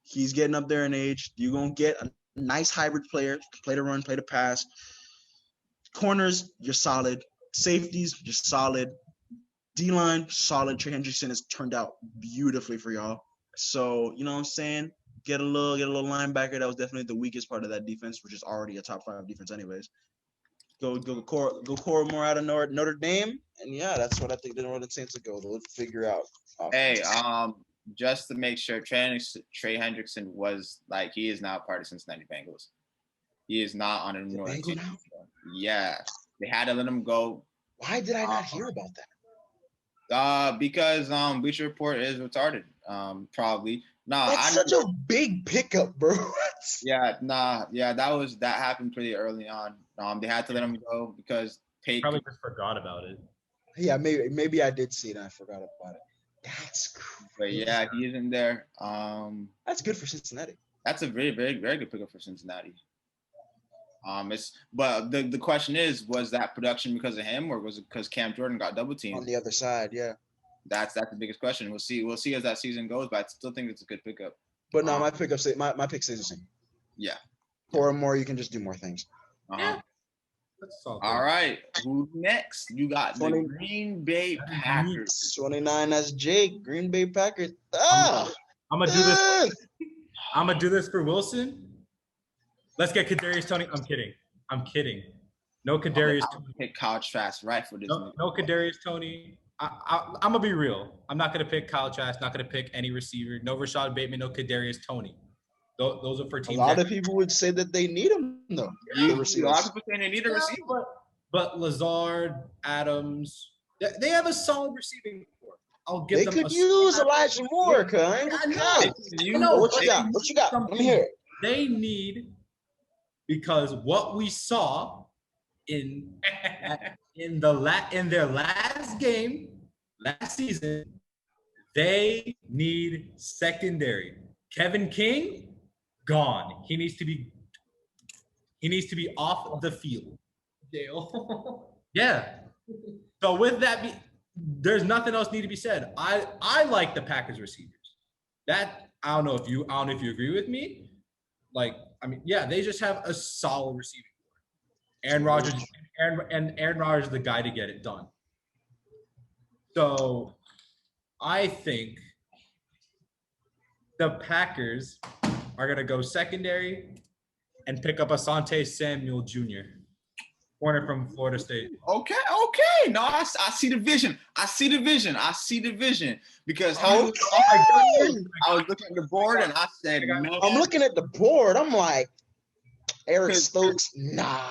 He's getting up there in age. You're going to get a nice hybrid player, play to run, play to pass. Corners, you're solid. Safeties, you're solid. D-line, solid. Trey Hendrickson has turned out beautifully for y'all. So, you know what I'm saying? Get a little linebacker. That was definitely the weakest part of that defense, which is already a top 5 defense anyways. Go Koramoah out of Notre Dame, and yeah, that's what I think the Northern Saints will go. They'll figure out. Hey, just to make sure, Trey Hendrickson was like, he is now part of Cincinnati Bengals. He is not on a Northern Saints. Yeah, they had to let him go. Why did I not hear about that? Because Bleacher Report is retarded. Probably. That's such a big pickup, bro. That happened pretty early on. They had to let him go because probably just forgot about it. Yeah, maybe I did see it and I forgot about it. That's crazy. But yeah, he isn't there. That's good for Cincinnati. That's a very, very, very good pickup for Cincinnati. But the question is, was that production because of him, or was it because Cam Jordan got double teamed on the other side? Yeah. That's the biggest question. We'll see as that season goes, but I still think it's a good pickup. But no, my pick stays the same. Yeah. Koramoah, you can just do more things. Yeah. All right. Who's next? You got the Green Bay Packers. 29, that's Jake. Green Bay Packers. I'm gonna do this. I'm gonna do this for Wilson. Let's get Kadarius Toney. I'm kidding. No Kadarius I'm Toney. gonna pick Kyle Trask right for this. No Kadarius Toney. I'm gonna be real. I'm not gonna pick Kyle Trask. Not gonna pick any receiver. No Rashad Bateman. No Kadarius Toney. Those are for A teams. lot of people would say that they need him though. A lot of people saying they need a receiver. But Lazard, Adams, they have a solid receiving core. I'll give They them. could use Elijah Moore, cuz. I know. What you got? What you got? Let me hear it. They need, because what we saw in their last game last season, they need secondary. Kevin King gone. He needs to be off the field. Dale. Yeah. So with that, there's nothing else need to be said. I like the Packers receivers. That I don't know if you agree with me. Like, I mean, yeah, they just have a solid receiving core. Aaron Rodgers is the guy to get it done. So I think the Packers are gonna go secondary and pick up Asante Samuel Jr., corner from Florida State. Okay. No, I see the vision. Because I was looking at the board and I said, man. I'm looking at the board. I'm like, Eric Stokes, nah.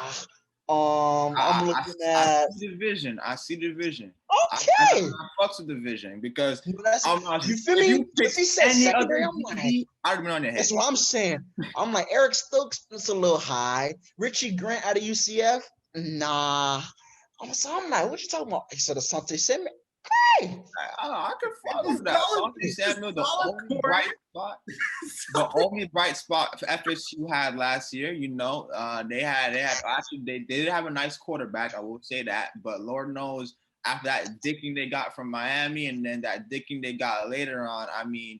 I'm looking at. I see the vision. Okay. I fucks with the vision because you feel me? If he said secondary, I'm like, I'd have been on your head. that's what I'm saying. I'm like, Eric Stokes is a little high. Richie Grant out of UCF, nah. I'm like, what you talking about? He said Asante Samuel. Hey, I could follow that. Asante Samuel, the only bright spot FSU had last year. You know, they did have a nice quarterback. I will say that, but Lord knows after that dicking they got from Miami and then that dicking they got later on. I mean,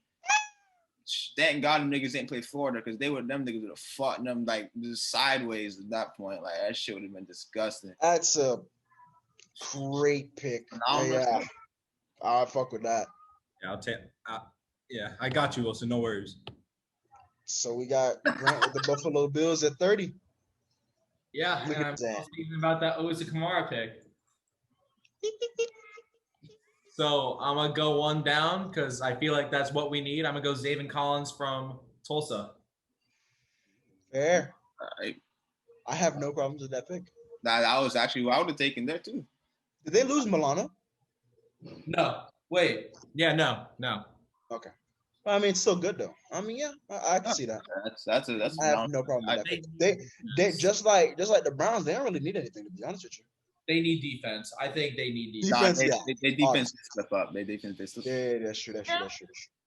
thank God them niggas ain't play Florida because them niggas would have fought them like just sideways at that point. Like that shit would have been disgusting. that's a great pick. Yeah. I fuck with that. Yeah, I'll take. Yeah, I got you, Wilson. No worries. So we got Grant with the Buffalo Bills at 30. Yeah, Look and at I'm that. thinking about that Oza Kamara pick. So I'm gonna go one down because I feel like that's what we need. I'm gonna go Zaven Collins from Tulsa. Fair. Right. I have no problems with that pick. That was actually what I would have taken there too. Did they lose Milano? No, wait. Yeah, no. Okay. Well, I mean, it's still good though. I mean, yeah, I can see that. That's I have no problem with that pick. They just like the Browns. They don't really need anything, to be honest with you. They need defense. I think they need defense. They defense step up. They defense step up. Yeah, that's true.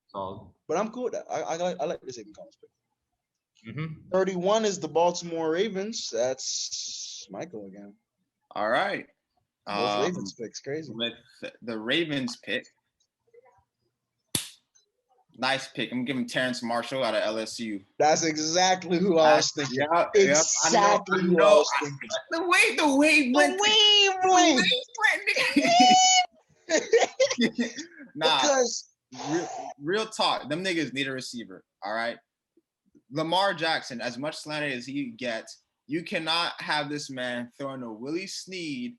So, But I'm cool with that. I like this Zaven Collins pick. 31 is the Baltimore Ravens. That's Michael again. All right. Both Ravens picks, crazy. With the Ravens pick, nice pick. I'm giving Terrence Marshall out of LSU. That's exactly who I was thinking. Exactly who I was thinking. The way went. Nah, because real talk, them niggas need a receiver. All right. Lamar Jackson, as much slander as he gets, you cannot have this man throwing a Willie Snead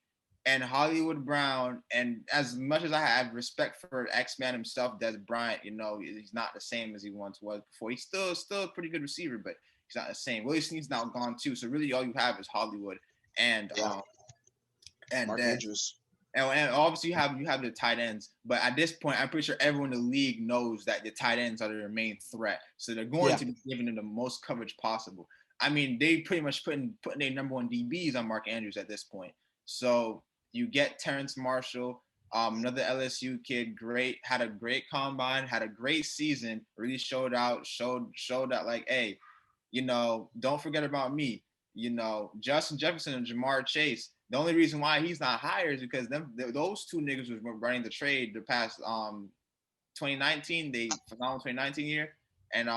and Hollywood Brown. And as much as I have respect for X-Man himself, Des Bryant, you know, he's not the same as he once was before. He's still a pretty good receiver, but he's not the same. Willie Snead's now gone too. So really all you have is Hollywood and Mark Andrews. And obviously you have the tight ends, but at this point, I'm pretty sure everyone in the league knows that the tight ends are their main threat. So they're going to be giving them the most coverage possible. I mean, they pretty much putting their number one DBs on Mark Andrews at this point. So you get Terrence Marshall, another LSU kid, had a great combine, had a great season, really showed that like, hey, you know, don't forget about me. You know, Justin Jefferson and Jamar Chase. The only reason why he's not higher is because those two niggas were running the trade the past 2019, the phenomenal 2019 year, and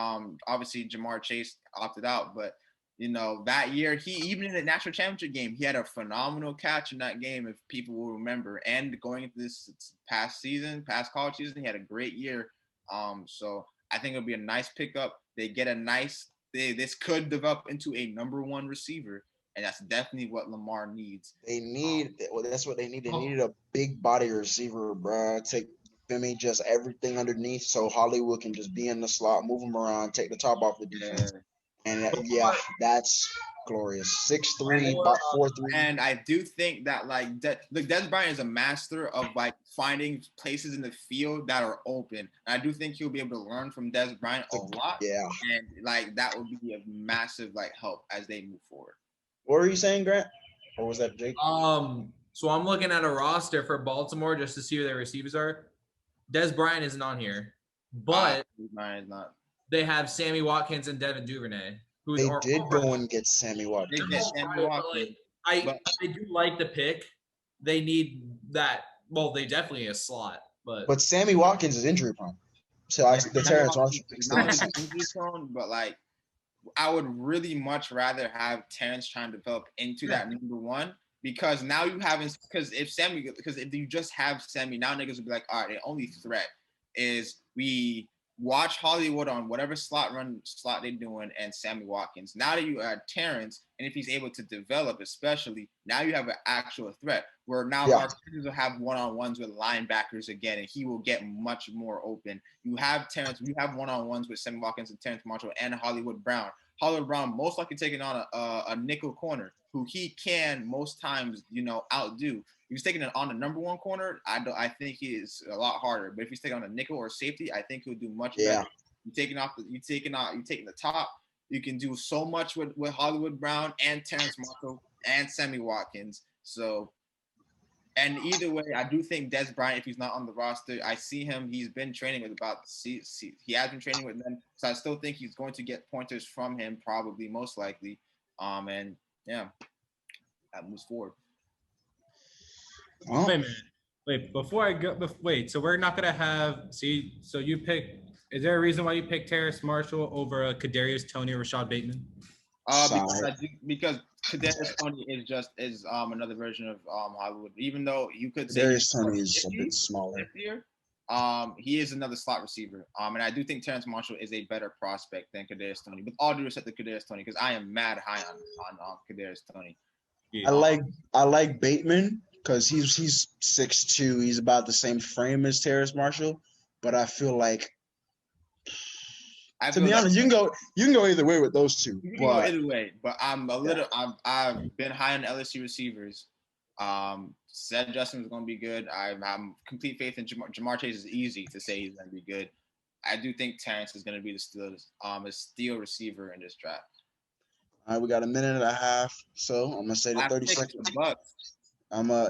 obviously Jamar Chase opted out. But you know that year, he even in the national championship game, he had a phenomenal catch in that game, if people will remember. And going into this past college season, he had a great year. So I think it'll be a nice pickup. They get this could develop into a number 1 receiver, and that's definitely what Lamar needs. That's what they need. They needed a big body receiver, bro. Feel me, just everything underneath, so Hollywood can just be in the slot, move him around, take the top off the defense, and that's glorious. 6'3", about 4'3". And I do think that Dez Bryant is a master of like finding places in the field that are open. And I do think he'll be able to learn from Dez Bryant a lot. Yeah, and like that would be a massive like help as they move forward. What were you saying, Grant? Or was that Jake? So I'm looking at a roster for Baltimore just to see who their receivers are. Dez Bryant isn't on here, but they have Sammy Watkins and Devin Duvernay. They did go and get Sammy Watkins. I do like the pick. They need that. Well, they definitely need a slot, but Sammy Watkins is injury prone. So the Terrence Marshall injury prone, but like I would really much rather have Terrence trying to develop into that number 1. Because now if you just have Sammy, now niggas will be like, all right, the only threat is we watch Hollywood on whatever slot they're doing and Sammy Watkins. Now that you add Terrence, and if he's able to develop, especially, now you have an actual threat where now Martinez will have one-on-ones with linebackers again, and he will get much more open. You have Terrence, you have one-on-ones with Sammy Watkins and Terrence Marshall and Hollywood Brown. Hollywood Brown most likely taking on a nickel corner who he can most times, outdo. If he's taking it on the number 1 corner, I think he is a lot harder. But if he's taking on a nickel or safety, I think he'll do much better. You taking the top. You can do so much with Hollywood Brown and Terrence Marshall and Sammy Watkins. So, and either way, I do think Dez Bryant, if he's not on the roster, I see him. He's been training with he has been training with them. So I still think he's going to get pointers from him, probably, most likely. And yeah, that moves forward. Wait a minute. Wait, before I go, so we're not gonna have. So you pick. Is there a reason why you picked Terrace Marshall over Kadarius Toney or Rashad Bateman? Because Kadarius Toney is another version of Hollywood. Even though you could say Kadarius Toney is a bit smaller. He is another slot receiver. And I do think Terrence Marshall is a better prospect than Kadarius Toney. With all due respect to Kadarius Toney, because I am mad high on Kadarius Toney. Yeah. I like Bateman because he's 6'2". He's about the same frame as Terrace Marshall, but I feel like. To be honest, you can go either way with those two. You can go either way, but I'm a little. I've been high on LSU receivers. Said Justin was going to be good. I have complete faith in Jamar Chase. Is easy to say he's going to be good. I do think Terrence is going to be a steal receiver in this draft. All right, we got a minute and a half, so I'm gonna say the 30-second.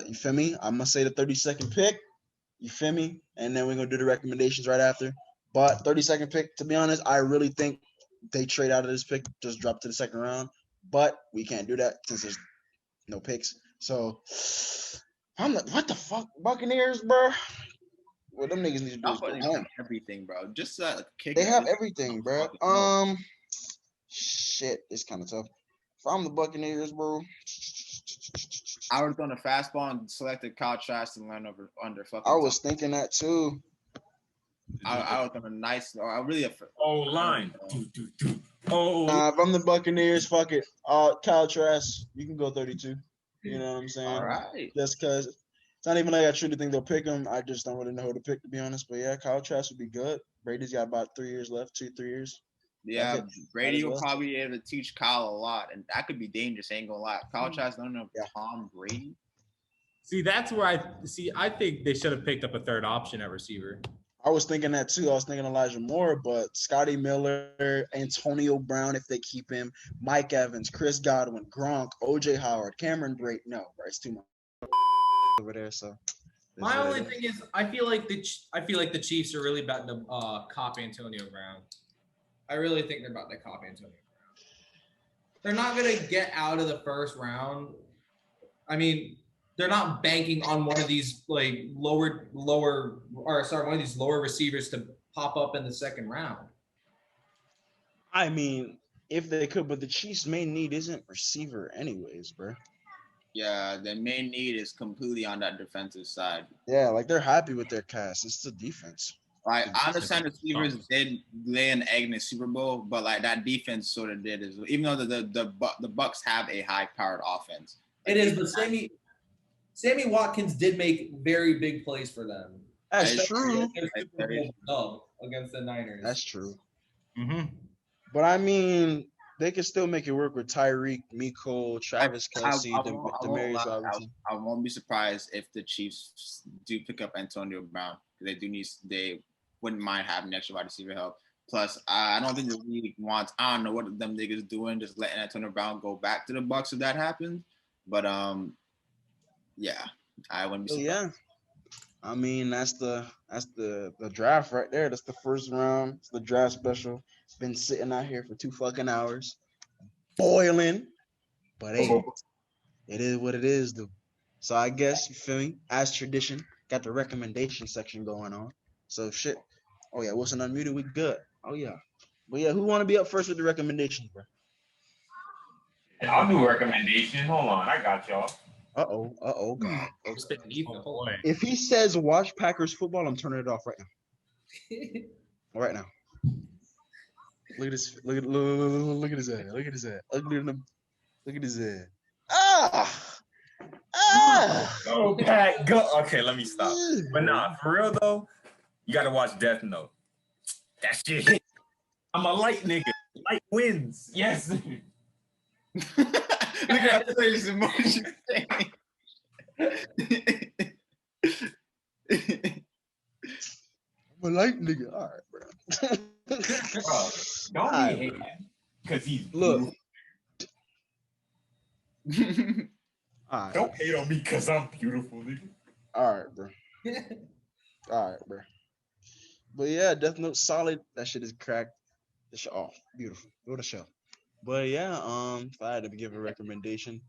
You feel me? I'm gonna say the 30-second pick. You feel me? And then we're gonna do the recommendations right after. But 30-second pick, to be honest, I really think they trade out of this pick, just drop to the second round. But we can't do that since there's no picks. So I'm like, what the fuck, Buccaneers, bro? Well, them niggas need to do is go home. Everything, bro. Just kick. They have everything, bro. Shit, it's kind of tough. If I'm the Buccaneers, bro, I would have done a fastball and selected Kyle Trask and line under fucking. I was thinking that too. I would have done a nice, line. If I'm the Buccaneers, fuck it. Kyle Trask, you can go 32. You know what I'm saying? All right. Just because it's not even like I truly think they'll pick him. I just don't really know who to pick, to be honest. But yeah, Kyle Trask would be good. Brady's got about 3 years left, 2-3 years. Yeah, Brady will probably be able to teach Kyle a lot, and that could be dangerous. Ain't gonna lie. Kyle Trask don't know Tom Brady. See, that's where I think they should have picked up a third option at receiver. I was thinking that too. I was thinking Elijah Moore, but Scotty Miller, Antonio Brown, if they keep him, Mike Evans, Chris Godwin, Gronk, OJ Howard, Cameron Brate. No, bro, it's too much over there. So my only thing is, I feel like the Chiefs are really about to cop Antonio Brown. I really think they're about to cop Antonio Brown. They're not gonna get out of the first round. I mean, they're not banking on one of these lower receivers to pop up in the second round. I mean, if they could, but the Chiefs' main need isn't receiver anyways, bro. Yeah, their main need is completely on that defensive side. Yeah, like they're happy with their cast. It's the defense. Like I understand the receivers did lay an egg in the Super Bowl, but like that defense sort of did as well. Even though the Bucks have a high-powered offense. It is, but Sammy Watkins did make very big plays for them. That's true. Their Super Bowl dub against the Niners. That's true. Mm-hmm. But I mean, they can still make it work with Tyreek, Mecole, Travis Kelce, Demaryius Robinson. I won't be surprised if the Chiefs do pick up Antonio Brown. They wouldn't mind having extra wide receiver help. Plus, I don't think the league wants. I don't know what them niggas doing, just letting Antonio Brown go back to the Bucks if that happens. But yeah, I wouldn't be surprised. Yeah, I mean that's the draft right there. That's the first round. It's the draft special. Been sitting out here for 2 fucking hours, boiling. But hey, it is what it is, dude. So I guess you feel me? As tradition, got the recommendation section going on. So shit. Oh yeah, Wilson unmuted. We good. Oh yeah. But yeah, who want to be up first with the recommendations, bro? I'll do a recommendation. Hold on, I got y'all. God. Boy. If he says watch Packers football, I'm turning it off right now. Right now. Look at this. Look at his head. Look at his head. Look at his head. Go Pack, go. Okay, let me stop. But nah, for real though, you gotta watch Death Note. That shit hit. I'm a light nigga. Light wins. Yes. Look at that face emotion. I'm a light nigga. All right, bro. Bro, don't be hating because he's look. All right. Don't hate on me because I'm beautiful, nigga. All right, bro. All right, bro. But yeah, Death Note solid. That shit is cracked. The show, oh, beautiful. What a show. But yeah, if I had to give a recommendation.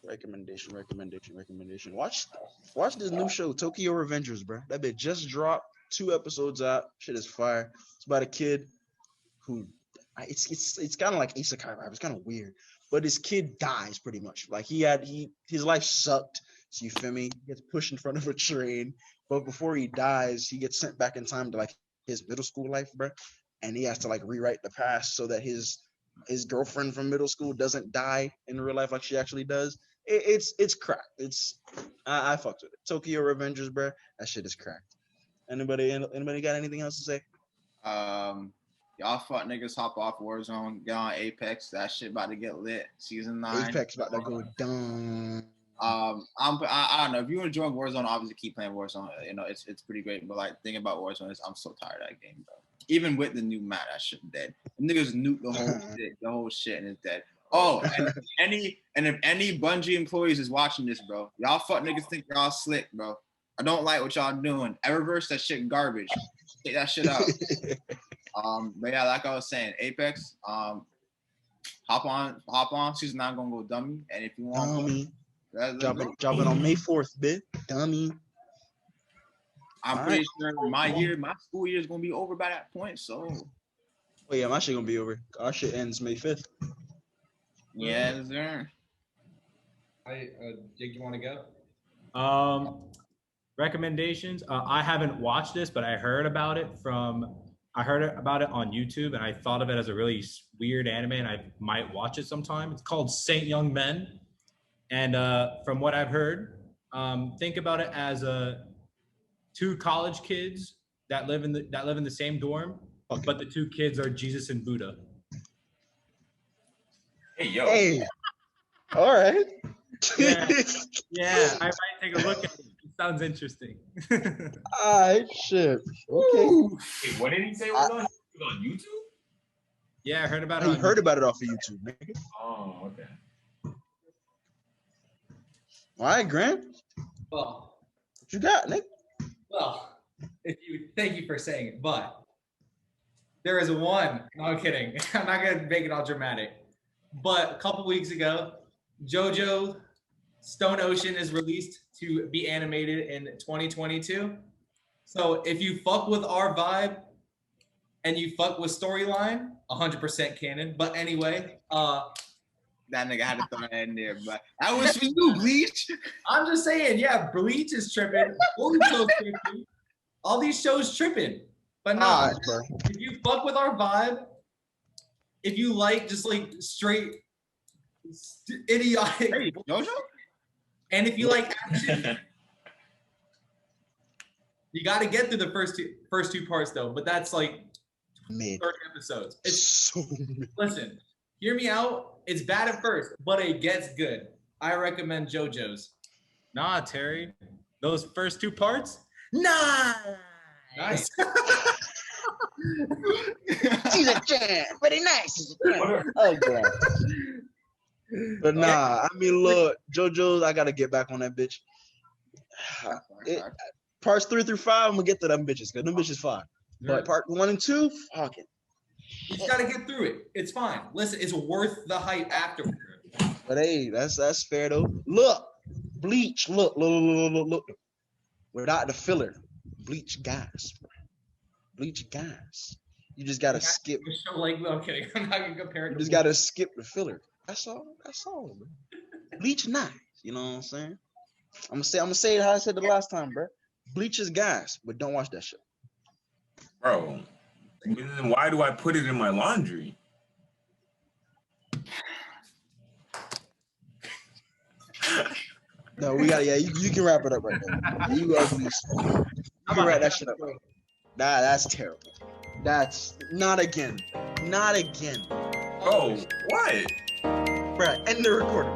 Recommendation. Watch this new show, Tokyo Revengers, bro. That bit just dropped. 2 episodes out. Shit is fire. It's about a kid who it's kind of like isekai vibe. It's kind of weird, but this kid dies pretty much. Like his life sucked. So you feel me? He gets pushed in front of a train, but before he dies, he gets sent back in time to like his middle school life, bro. And he has to like rewrite the past so that his girlfriend from middle school doesn't die in real life like she actually does. It's cracked. I fucked with it. Tokyo Revengers, bro. That shit is cracked. Anybody got anything else to say? Y'all fuck niggas hop off Warzone, get on Apex. That shit about to get lit. Season 9. Apex about to go down. I don't know. If you want to join Warzone, obviously keep playing Warzone. You know, it's pretty great. But like, thing about Warzone is I'm so tired of that game, bro. Even with the new map, that shit dead. Niggas nuke the whole shit, and it's dead. Oh, and if any Bungie employees is watching this, bro, y'all fuck niggas think y'all slick, bro. I don't like what y'all doing. Eververse, that shit garbage. Take that shit out. But yeah, like I was saying, Apex, hop on. Season 9 gonna go dummy, and if you want, dummy, drop it on May 4th, bitch, dummy. I'm pretty sure my school year is gonna be over by that point. So, oh yeah, my shit gonna be over. Our shit ends May 5th. Yeah, sir. Jake, you want to go? Recommendations. I haven't watched this, but I heard about it on YouTube, and I thought of it as a really weird anime, and I might watch it sometime. It's called Saint Young Men, and from what I've heard, think about it as 2 college kids that live in the same dorm, but the 2 kids are Jesus and Buddha. Hey yo. Hey. All right. Yeah, I might take a look at it. It sounds interesting. All right, shit. Okay. Wait, what did he say was on YouTube? Yeah, I heard about it. I heard about it off of YouTube, nigga. Oh, okay. All right, Grant. Well, What you got, Nick? well, thank you for saying it, but there is one. No, I'm kidding. I'm not gonna make it all dramatic. But a couple weeks ago, JoJo Stone Ocean is released to be animated in 2022. So if you fuck with our vibe and you fuck with storyline, 100% canon. But anyway, That nigga had to throw that in there, but that was for you, Bleach. I'm just saying, yeah, Bleach is tripping. All these shows tripping. All these shows tripping. But no, Alright, bro. if you fuck with our vibe, if you like just like straight idiotic, Hey, JoJo? and if you like action, you got to get through the first two parts though. But that's like Mid. 30 episodes. It's So mid. listen, hear me out. It's bad at first, but it gets good. I recommend JoJo's. Nah, Terry. Those first 2 parts? Nice. She's a champ. Very nice. She's a champ. Oh, God. But nah, I mean, look, JoJo's, I gotta get back on that bitch. Parts 3 through 5, I'm gonna get to them bitches, because them bitches fine. But part 1 and 2, fuck it. You just gotta get through it. It's fine. Listen, it's worth the hype afterward. But hey, that's fair though. Look, Bleach, look. Without the filler, Bleach guys. Bleach guys. You just gotta skip. Like, no, I'm kidding. I'm not gonna compare it. You just gotta skip the filler. That's all, bro. Bleach nice. You know what I'm saying? I'm gonna say it how I said the last time, bro. Bleach is guys, but don't watch that shit. Bro, then why do I put it in my laundry? No, we gotta. Yeah, you can wrap it up right now. You ugly. You can wrap that shit up. Nah, that's terrible. That's not again. Not again. Oh, what? Bruh, end the recording.